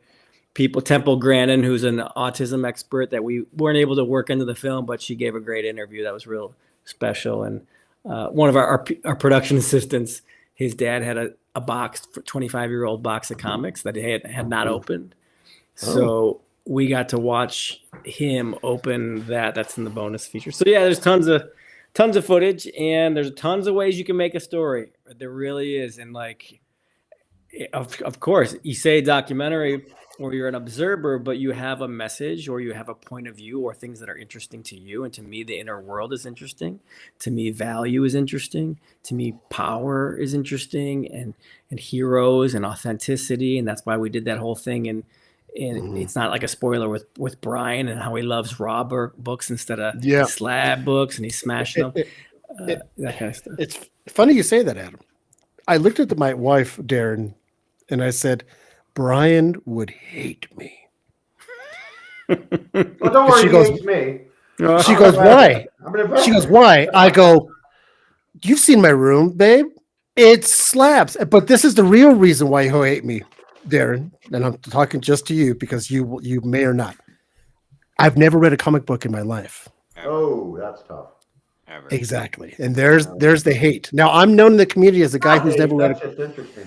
people. Temple Grandin, who's an autism expert that we weren't able to work into the film, but she gave a great interview that was real special. And one of our production assistants, his dad had a box, 25-year-old box of comics that he had not opened. So we got to watch him open that. That's in the bonus feature. So yeah, there's tons of footage, and there's tons of ways you can make a story. There really is. And like, of course, you say a documentary or you're an observer, but you have a message or you have a point of view or things that are interesting to you. And to me, the inner world is interesting. To me, value is interesting. To me, power is interesting, and heroes and authenticity. And that's why we did that whole thing. And it's not like a spoiler with Brian and how he loves raw books instead of slab books, and he's smashing them. That kind of stuff. It's funny you say that, Adam. I looked at my wife, Darren, and I said, Brian would hate me. Well, don't worry, She he goes- hates me. She goes, why? I'm an investor. She goes, why? I go, you've seen my room, babe. It's slabs. But this is the real reason why he'll hate me, Darren. And I'm talking just to you because you may or not. I've never read a comic book in my life. Oh, that's tough. Ever. Exactly. And there's the hate. Now I'm known in the community as the guy who's never read That's just interesting.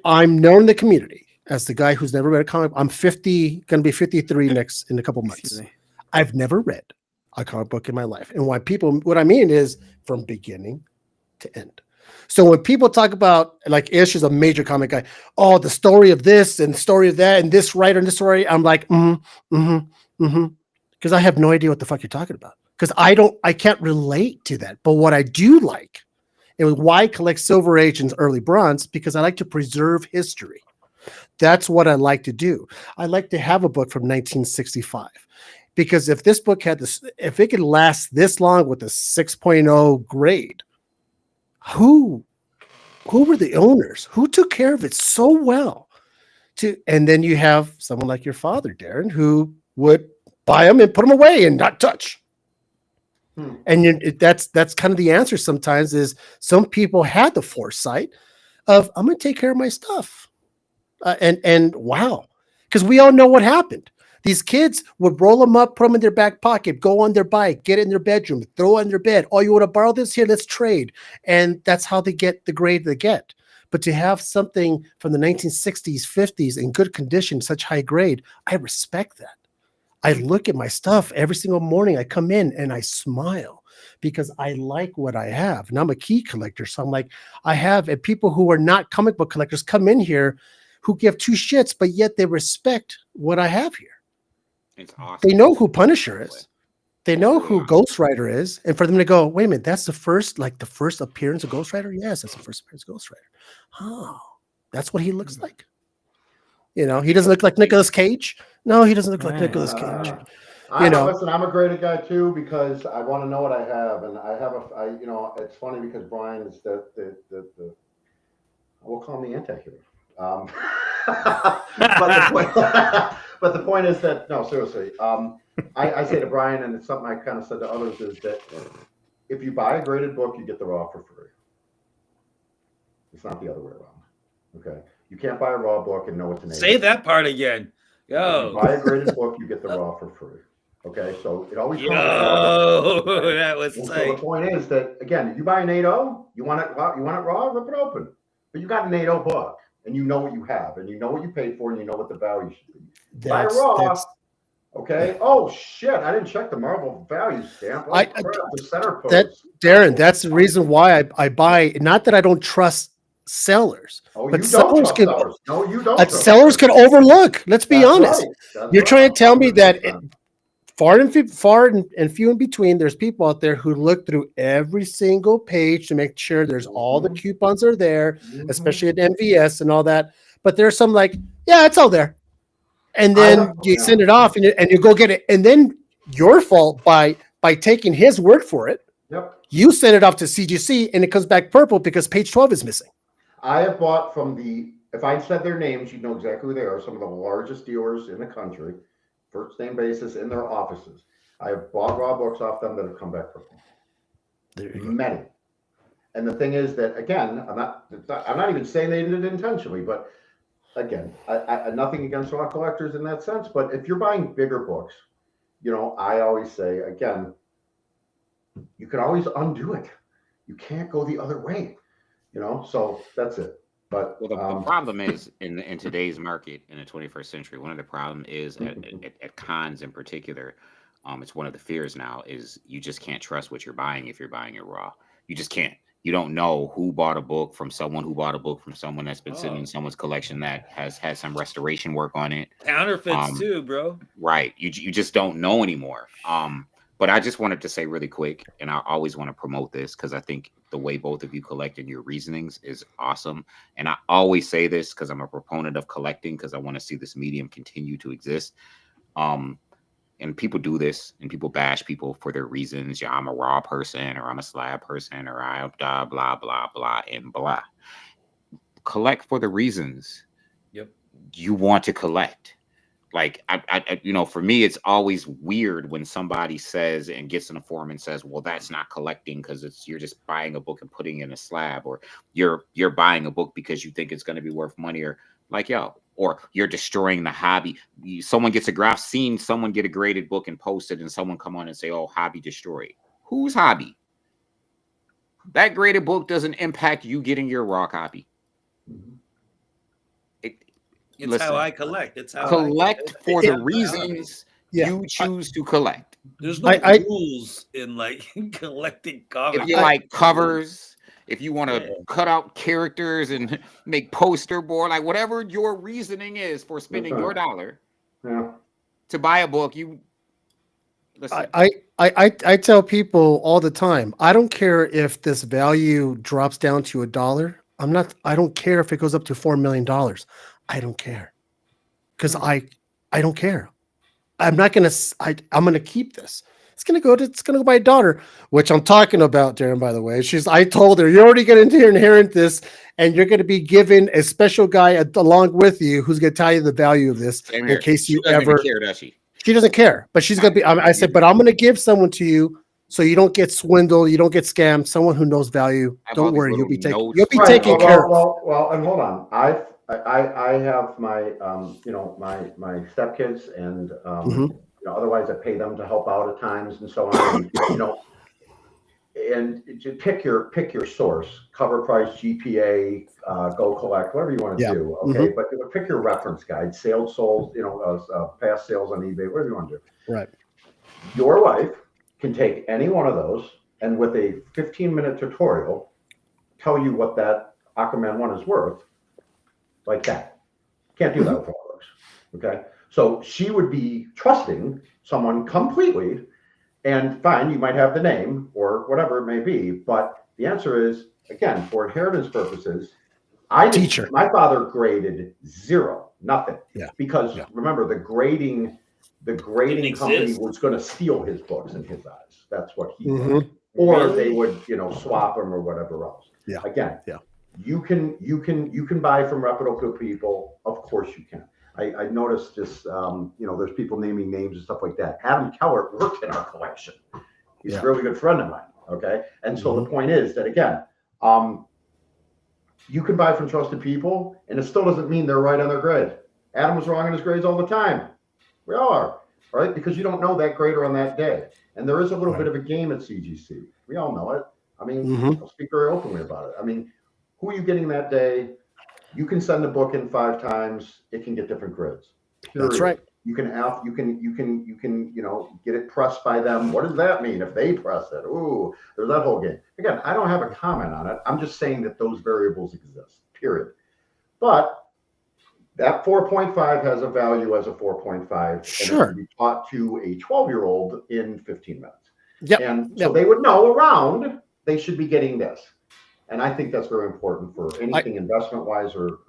I'm known in the community as the guy who's never read a comic. I'm 50, going to be 53 next in a couple months. Excuse me. I've never read a comic book in my life. And what I mean is from beginning to end. So when people talk about, like, Ish is a major comic guy, oh, the story of this and the story of that and this writer and this story, I'm like, because I have no idea what the fuck you're talking about. Because I can't relate to that. But what I do like, and why I collect Silver Age and early Bronze, because I like to preserve history. That's what I like to do. I like to have a book from 1965. Because if this book if it could last this long with a 6.0 grade, who were the owners? Who took care of it so well? And then you have someone like your father, Darren, who would buy them and put them away and not touch. And that's kind of the answer sometimes, is some people had the foresight of, I'm going to take care of my stuff. And wow, because we all know what happened. These kids would roll them up, put them in their back pocket, go on their bike, get in their bedroom, throw it in their bed. Oh, you want to borrow this? Here, let's trade. And that's how they get the grade they get. But to have something from the 1960s, 50s in good condition, such high grade, I respect that. I look at my stuff every single morning. I come in and I smile because I like what I have. And I'm a key collector. So I'm like, and people who are not comic book collectors come in here who give two shits, but yet they respect what I have here. It's awesome. They know who Punisher is. They know who Ghost Rider is. And for them to go, wait a minute, that's the first appearance of Ghost Rider? Yes, that's the first appearance of Ghost Rider. Oh, that's what he looks like. You know, he doesn't look like Nicolas Cage. No, he doesn't look like Nicolas Cage. Listen, I'm a graded guy too, because I want to know what I have, and it's funny because Brian is we'll call him the anti-hero. But the point is that, no, seriously, I say to Brian, and it's something I kind of said to others, is that if you buy a graded book, you get the raw for free. It's not the other way around. Okay, you can't buy a raw book and know it's an. Say that part again. Yo. If you buy a graded book, you get the raw for free. Okay, so it always. That was and tight. so the point is that, again, you buy an 8.0, you want it raw, rip it open. But you got an 8.0 book, and you know what you have, and you know what you paid for, and you know what the value should be. Buy raw. Okay. Oh shit! I didn't check the Marvel value stamp. Oh, crap, the center pose. Darren, that's the reason why I buy. Not that I don't trust sellers, but sellers can. No, you don't. Sellers can overlook. Let's be honest. Right. You're trying to tell me that far and few in between, there's people out there who look through every single page to make sure there's all the coupons are there, especially at MVS and all that. But there's some like, yeah, it's all there. And then you send it off and you go get it. And then your fault by taking his word for it. Yep. You send it off to CGC and it comes back purple because page 12 is missing. I have bought from if I said their names, you'd know exactly who they are. Some of the largest dealers in the country, first name basis in their offices. I have bought raw books off them that have come back purple. Many. And the thing is that, again, I'm not even saying they did it intentionally, but again, I nothing against raw collectors in that sense, but if you're buying bigger books, I always say again, you can always undo it. You can't go the other way, So that's it. But Well, the problem is in today's market in the 21st century, one of the problems is at cons in particular. It's one of the fears now is you just can't trust what you're buying if you're buying it raw. You just can't. You don't know who bought a book from someone who bought a book from someone that's been sitting in someone's collection that has had some restoration work on it. Counterfeits too, bro. Right. You just don't know anymore. But I just wanted to say really quick, and I always want to promote this because I think the way both of you collect and your reasonings is awesome. And I always say this because I'm a proponent of collecting because I want to see this medium continue to exist. And people do this and people bash people for their reasons. Yeah, I'm a raw person or I'm a slab person or I blah, blah, blah, blah, and blah. Collect for the reasons you want to collect. Like, I for me, it's always weird when somebody says and gets in a forum and says, well, that's not collecting because you're just buying a book and putting it in a slab, or you're buying a book because you think it's going to be worth money, or like, or you're destroying the hobby. Someone gets a graph, seen someone get a graded book and post it, and someone come on and say, oh, hobby destroyed. Whose hobby? That graded book doesn't impact you getting your raw copy. It's how I collect. It's how collect for the reasons you choose to collect. There's no rules in like collecting comics. If you like covers, if you want to cut out characters and make poster board, like whatever your reasoning is for spending your dollar to buy a book, you listen. I tell people all the time, I don't care if this value drops down to $1. I don't care if it goes up to $4 million. I don't care because I don't care. I'm not going to, I'm going to keep this. It's going to go by a daughter, which I'm talking about, Darren, by the way. I told her, you're already going to inherit this and you're going to be given a special guy along with you who's going to tell you the value of this in case you ever care, does she? She doesn't care, but she's going to be, I said, but I'm going to give someone to you so you don't get swindled, you don't get scammed, someone who knows value. Don't worry, you'll be taken care of. Well, and hold on. I have my my stepkids and otherwise I pay them to help out at times and so on. And to pick your source, cover price, GPA, go collect, whatever you want to do. Okay, but pick your reference guide, sales sold, past sales on eBay, whatever you want to do. Right. Your wife can take any one of those and with a 15-minute tutorial tell you what that Aquaman 1 is worth. Like that. Can't do that with all books. Okay. So she would be trusting someone completely, and fine, you might have the name or whatever it may be, but the answer is, again, for inheritance purposes, my father graded 0, nothing. Yeah. Because remember, the grading company was going to steal his books in his eyes. That's what he did. Or they would, swap them or whatever else. Yeah. Again. Yeah. You can buy from reputable people. Of course you can. I noticed this, there's people naming names and stuff like that. Adam Keller worked in our collection. He's a really good friend of mine. Okay. And so the point is that, again, you can buy from trusted people and it still doesn't mean they're right on their grade. Adam was wrong in his grades all the time. We all are, right? Because you don't know that grader on that day. And there is a little bit of a game at CGC. We all know it. I mean, I'll speak very openly about it. I mean, who are you getting that day? You can send a book in 5 times. It can get different grids. Period. That's right. You can get it pressed by them. What does that mean if they press it? Ooh, there's that whole game. Again, I don't have a comment on it. I'm just saying that those variables exist. Period. But that 4.5 has a value as a 4.5. Sure. And it can be taught to a 12-year-old in 15 minutes. Yep. And so they would know around they should be getting this. And I think that's very important for anything investment-wise or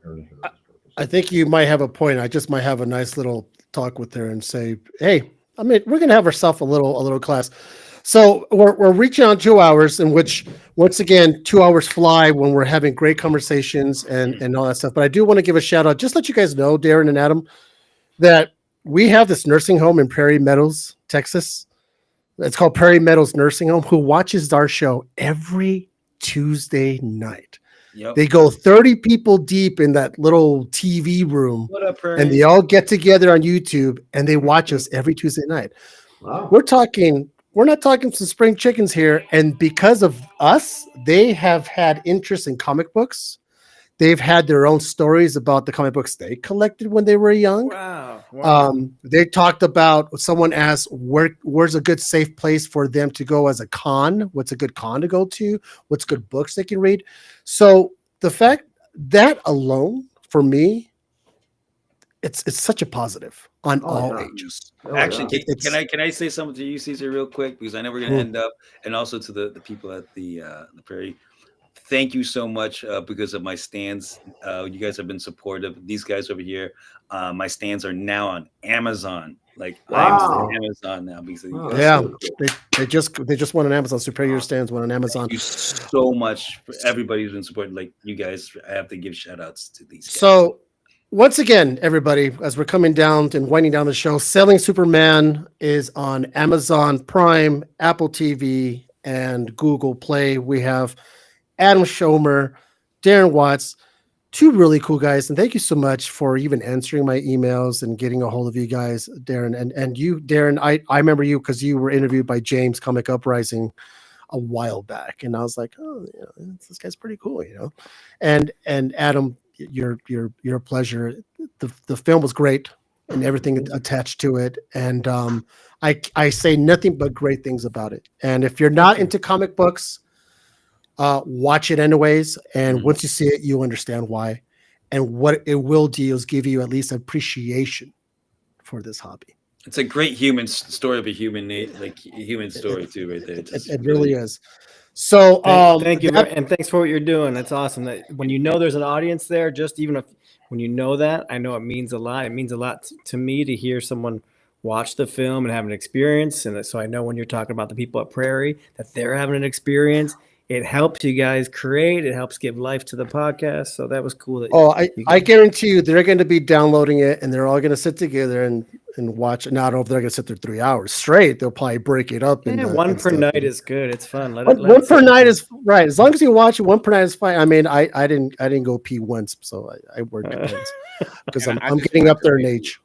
inheritance purposes. I think you might have a point. I just might have a nice little talk with her and say, hey, I mean, we're going to have ourselves a little class. So we're reaching on 2 hours, in which, once again, 2 hours fly when we're having great conversations and all that stuff. But I do want to give a shout out, just let you guys know, Darren and Adam, that we have this nursing home in Prairie Meadows, Texas. It's called Prairie Meadows Nursing Home, who watches our show every Tuesday night. Yep. They go 30 people deep in that little TV room, What up, Prairie? and they all get together on YouTube and they watch us every Tuesday night. Wow. We're not talking some spring chickens here. And because of us, they have had interest in comic books. They've had their own stories about the comic books they collected when they were young. Wow. They talked about, someone asked where's a good safe place for them to go as a con. What's a good con to go to? What's good books they can read? So the fact that alone for me, it's such a positive on all yeah. ages. Actually, yeah. can I say something to you, Caesar, real quick? Because I know we're going to end up, and also to the people at the Prairie. Thank you so much because of my stands. You guys have been supportive. These guys over here, my stands are now on Amazon. Like I'm on Amazon now because of you guys. Yeah, really cool. they just won an Amazon Superior Stands, won an Amazon. Thank you so much for everybody who's been supporting. Like you guys, I have to give shout outs to these guys. So once again, everybody, as we're coming down and winding down the show, Selling Superman is on Amazon Prime, Apple TV, and Google Play. We have Adam Schomer, Darren Watts, two really cool guys. And thank you so much for even answering my emails and getting a hold of you guys, Darren. And you, Darren, I remember you because you were interviewed by James Comic Uprising a while back. And I was like, oh, yeah, this guy's pretty cool, you know. And Adam, you're a pleasure. The film was great and everything attached to it. And I say nothing but great things about it. And if you're not into comic books, watch it anyways, and once you see it, you'll understand why. And what it will do is give you at least appreciation for this hobby. It's a great human story of a human human story too, right there. It really is. So thank you, and thanks for what you're doing. That's awesome. That when you know there's an audience there, just even if when you know that, I know it means a lot. It means a lot to me to hear someone watch the film and have an experience. And so I know when you're talking about the people at Prairie that they're having an experience. It helps you guys create. It helps give life to the podcast. So that was cool. That I guarantee you they're going to be downloading it and they're all going to sit together and watch it. Not over they're going to sit there 3 hours straight. They'll probably break it up. One per night is good. It's fun. One per night is right. As long as you watch it, one per night is fine. I mean, I didn't go pee once, so I worked depends because I'm getting up there in age.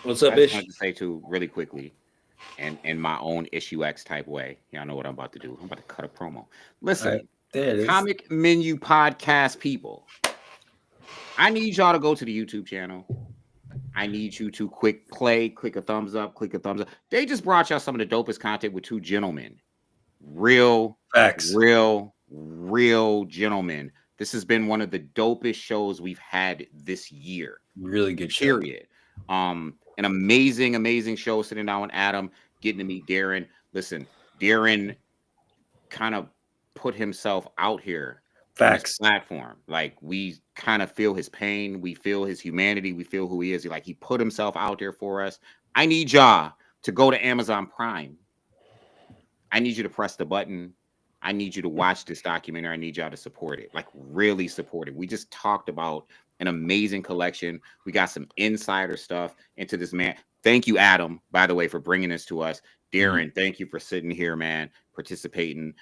What's up, I just Ish? wanted to say too, really quickly. And in my own Issue X type way. Y'all know what I'm about to do. I'm about to cut a promo. Listen, right, there it is. Comic Menu Podcast people, I need y'all to go to the YouTube channel. I need you to click a thumbs up. They just brought y'all some of the dopest content with two gentlemen. Real Facts. Real gentlemen. This has been one of the dopest shows we've had this year. Really good show. Period. An amazing show sitting down with Adam, getting to meet Darren. Listen, Darren kind of put himself out here. Facts. Platform. Like we kind of feel his pain. We feel his humanity. We feel who he is. He put himself out there for us. I need y'all to go to Amazon Prime. I need you to press the button. I need you to watch this documentary. I need y'all to support it. Like really support it. We just talked about an amazing collection. We got some insider stuff into this man. Thank you, Adam, by the way, for bringing this to us. Darren, thank you for sitting here, man, participating,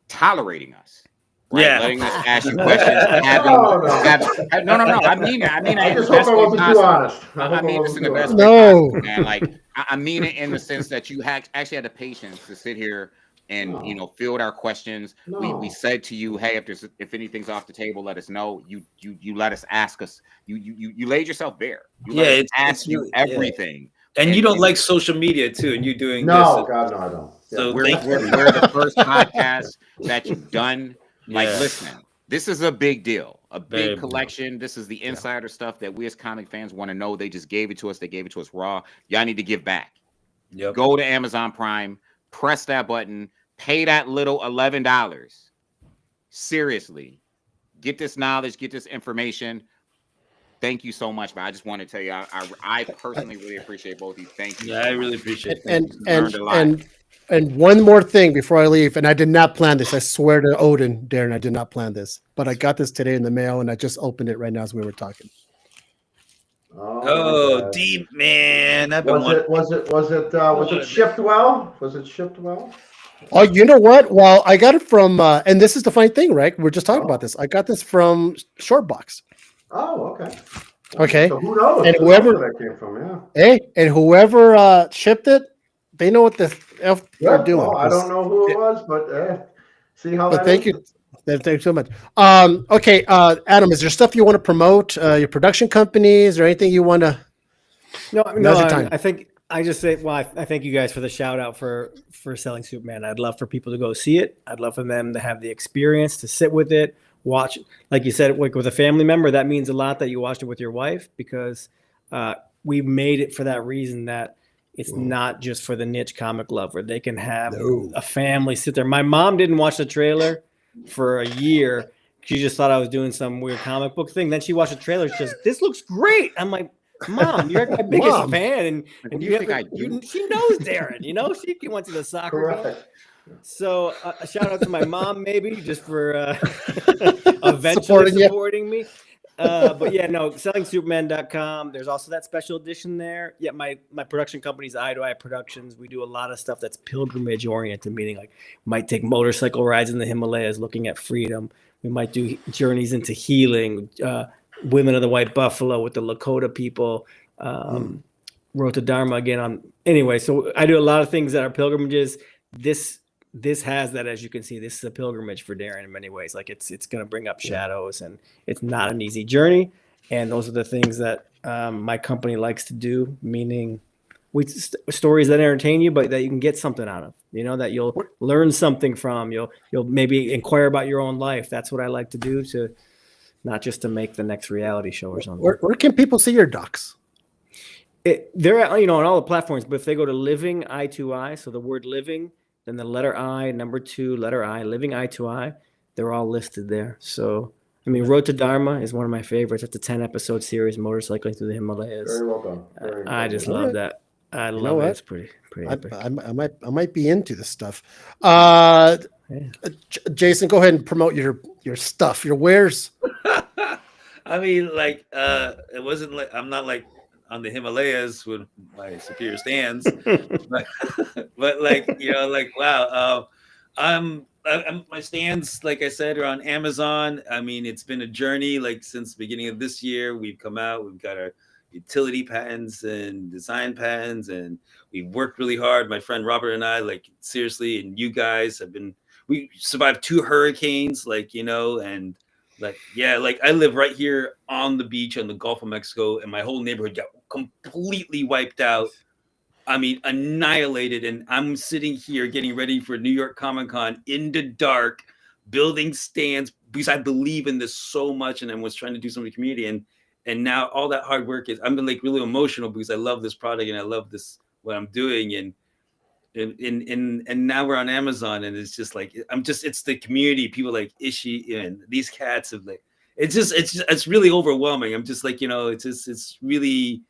tolerating us. Right? Yeah. Letting us ask you questions. No. I mean it. I just hope I wasn't too honest. I mean this in the best way No. possible, man. Like I mean it in the sense that you actually had the patience to sit here and field our questions. No. We said to you, hey, if anything's off the table, let us know. You let us ask us. You laid yourself bare. You ask you everything. And you don't like social media too, and you doing No, this. God, no, I don't. So We're the first podcast that you've done. Like, listen, this is a big deal, a big collection. This is the insider stuff that we as comic fans want to know. They just gave it to us. They gave it to us raw. Y'all need to give back. Yep. Go to Amazon Prime, press that button, pay that little $11. Seriously, get this knowledge, get this information. Thank you so much, man. I just want to tell you, I personally really appreciate both of you. Thank you. Yeah, I really appreciate it. And one more thing before I leave, and I did not plan this. I swear to Odin, Darren, I did not plan this, but I got this today in the mail, and I just opened it right now as we were talking. Oh, deep man. Was it shipped well? Was it shipped well? Oh, you know what? Well, I got it from, and this is the funny thing, right? We're just talking about this. I got this from Shortbox. Oh, okay. Okay. So who knows? And Who knows whoever- where that came from? Yeah. Hey, and whoever shipped it, they know what the F they're Yeah, doing. well, I don't know who it was, but see how But that thank is? you. Thank you so much. Okay, Adam, is there stuff you want to promote? Your production companies or anything you want to? No, Now's your time. I think I just say, well, I thank you guys for the shout out for selling Superman. I'd love for people to go see it. I'd love for them to have the experience, to sit with it, watch. Like you said, like with a family member, that means a lot that you watched it with your wife, because we made it for that reason, that it's not just for the niche comic lover. They can have a family sit there. My mom didn't watch the trailer for a year. She just thought I was doing some weird comic book thing. Then she watched the trailer. She says, "This looks great." I'm like, "Mom, you're my biggest Mom. fan, Like, and what do you think I do? she knows Darren. You know, she went to the soccer game." Correct. So a shout out to my mom, maybe, just for eventually Supporting you. supporting me. But yeah, no, sellingsuperman.com. There's also that special edition there. Yeah, my production company's Eye to Eye Productions. We do a lot of stuff that's pilgrimage oriented, meaning like might take motorcycle rides in the Himalayas looking at freedom. We might do journeys into healing, Women of the White Buffalo with the Lakota people, Road to Dharma again on anyway. So I do a lot of things that are pilgrimages. This has that, as you can see. This is a pilgrimage for Darren in many ways. Like it's going to bring up shadows, and it's not an easy journey. And those are the things that my company likes to do. Meaning, stories that entertain you, but that you can get something out of. You know, that you'll learn something from. You'll maybe inquire about your own life. That's what I like to do, to not just to make the next reality show or something. Where can people see your docs? They're on all the platforms, but if they go to Living Eye to Eye, so the word living, then the letter I, number 2, letter I, Living Eye to Eye, they're all listed there. So, I mean, Road to Dharma is one of my favorites. It's a 10-episode series, motorcycling through the Himalayas. Very well done. Very I well just done. love that. I know love it. what? It's pretty epic. I might be into this stuff. Jason, go ahead and promote your stuff, your wares. I mean, like, it wasn't like I'm not like on the Himalayas with my superior stands, but like, you know, like, wow, I'm my stands, like I said, are on Amazon. I mean, it's been a journey, like since the beginning of this year. We've come out, we've got our utility patents and design patents, and we've worked really hard. My friend Robert and I, like, seriously, and you guys we survived 2 hurricanes, like, you know, and like, yeah, like I live right here on the beach on the Gulf of Mexico, and my whole neighborhood got completely wiped out. I mean, annihilated. And I'm sitting here getting ready for New York Comic Con in the dark, building stands, because I believe in this so much, and I was trying to do something in the community. And now all that hard work I'm like really emotional, because I love this product and I love this, what I'm doing. And now we're on Amazon, and it's just like, it's the community, people like Ishi and these cats have like, it's really overwhelming. I'm just like, you know, it's really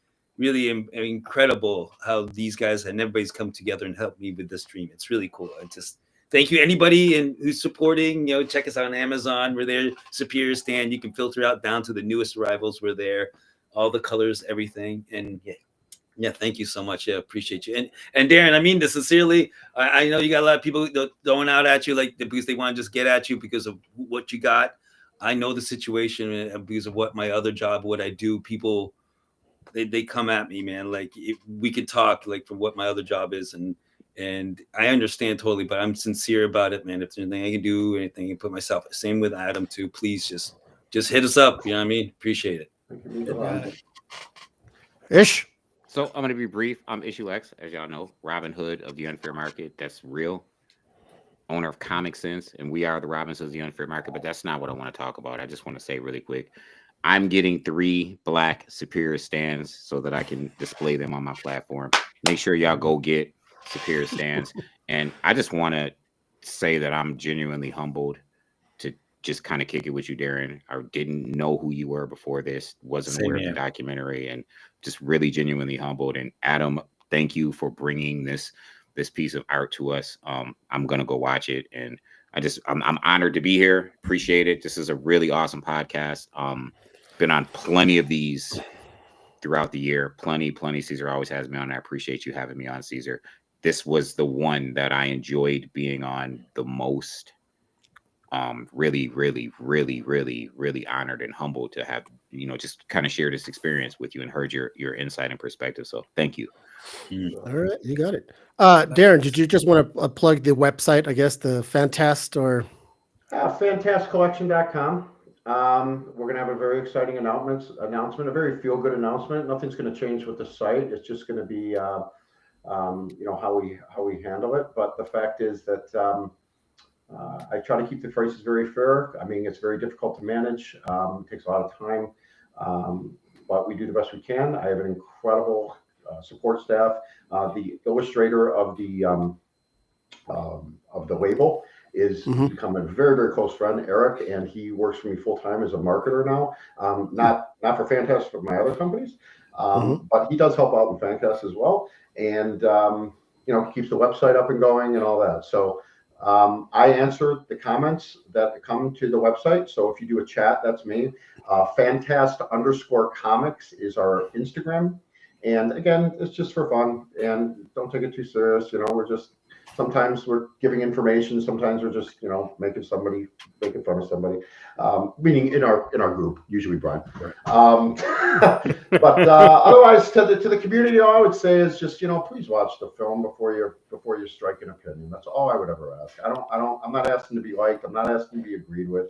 incredible how these guys and everybody's come together and helped me with this dream. It's really cool. I just thank you, anybody who's supporting. You know, check us out on Amazon. We're there. Superior stand. You can filter out down to the newest arrivals. We're there. All the colors, everything. And yeah, thank you so much. Yeah, appreciate you. And Darren, I mean this sincerely. I know you got a lot of people throwing out at you, like, because they want to just get at you because of what you got. I know the situation because of what my other job, what I do. People, they come at me, man. Like, if we could talk, like, for what my other job is, and I understand totally, but I'm sincere about it, man. If there's anything I can do, anything I can put myself. Same with Adam too. Please just hit us up. You know what I mean? Appreciate it. Ish. So I'm going to be brief. I'm Issue X, as y'all know, Robin Hood of the Unfair Market. That's real. Owner of Comic Sense, and we are the Robins of the Unfair Market, but that's not what I want to talk about. I just want to say really quick, I'm getting 3 black Superior stands so that I can display them on my platform. Make sure y'all go get Superior stands. And I just want to say that I'm genuinely humbled to just kind of kick it with you, Darren. I didn't know who you were before this, wasn't aware of the documentary, and just really genuinely humbled. And Adam, thank you for bringing this piece of art to us. I'm gonna go watch it, and I'm honored to be here. Appreciate it. This is a really awesome podcast. Been on plenty of these throughout the year. Plenty. Caesar always has me on. I appreciate you having me on, Caesar. this was the one that I enjoyed being on the most. Really, really, really, really, really honored and humbled to have, just kind of share this experience with you and heard your insight and perspective. So thank you. All right, you got it. Darren, did you just want to plug the website? I guess the Fantast or Fantascollection.com. We're going to have a very exciting announcement, a very feel-good announcement. Nothing's going to change with the site. It's just going to be, how we handle it. But the fact is that I try to keep the prices very fair. I mean, it's very difficult to manage. It takes a lot of time, but we do the best we can. I have an incredible support staff. The illustrator of the label is become a very, very close friend, Eric, and he works for me full time as a marketer now. Not for Fantast, but my other companies. But he does help out in Fantast as well, and keeps the website up and going and all that. So I answer the comments that come to the website. So if you do a chat, that's me. Fantast_comics is our Instagram. And again, it's just for fun, and don't take it too serious. Sometimes we're giving information. Sometimes we're just, making fun of somebody, meaning in our group, usually Brian. But otherwise, to the community, all I would say is just, please watch the film before you strike an opinion. That's all I would ever ask. I'm not asking to be liked. I'm not asking to be agreed with.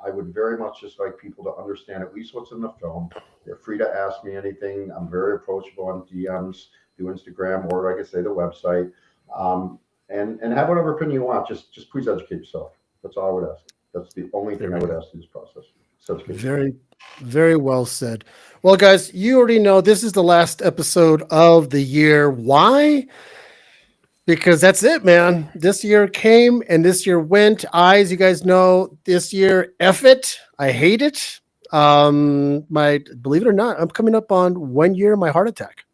I would very much just like people to understand at least what's in the film. They're free to ask me anything. I'm very approachable on DMs, through Instagram, or like I say, the website. And have whatever opinion you want. Just please educate yourself. That's all I would ask. That's the only thing I would ask in this process. Very, very well said. Well, guys, you already know this is the last episode of the year. Why? Because that's it, man. This year came and this year went. You guys know, this year, F it. I hate it. Believe it or not, I'm coming up on 1 year of my heart attack.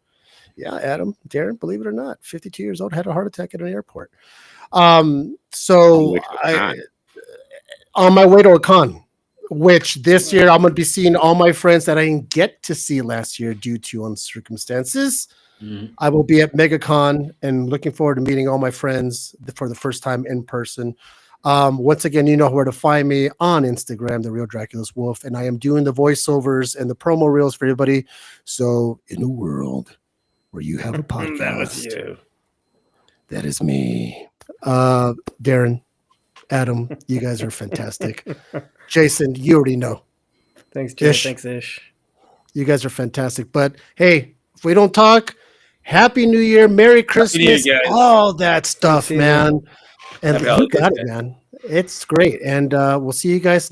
Yeah, Adam, Darren, believe it or not, 52 years old, had a heart attack at an airport. So on my way to a con, which this year I'm going to be seeing all my friends that I didn't get to see last year due to circumstances. I will be at MegaCon and looking forward to meeting all my friends for the first time in person. Once again, you know where to find me on Instagram, The Real Dracula's Wolf, and I am doing the voiceovers and the promo reels for everybody. So in a world where you have a podcast, that was you. That is me. Darren, Adam, you guys are fantastic. Jason, you already know. Thanks, Jay. Ish. Thanks, Ish. You guys are fantastic. But hey, if we don't talk, Happy New Year, Merry Christmas, all that stuff, man. And you got it, man. It's great. And we'll see you guys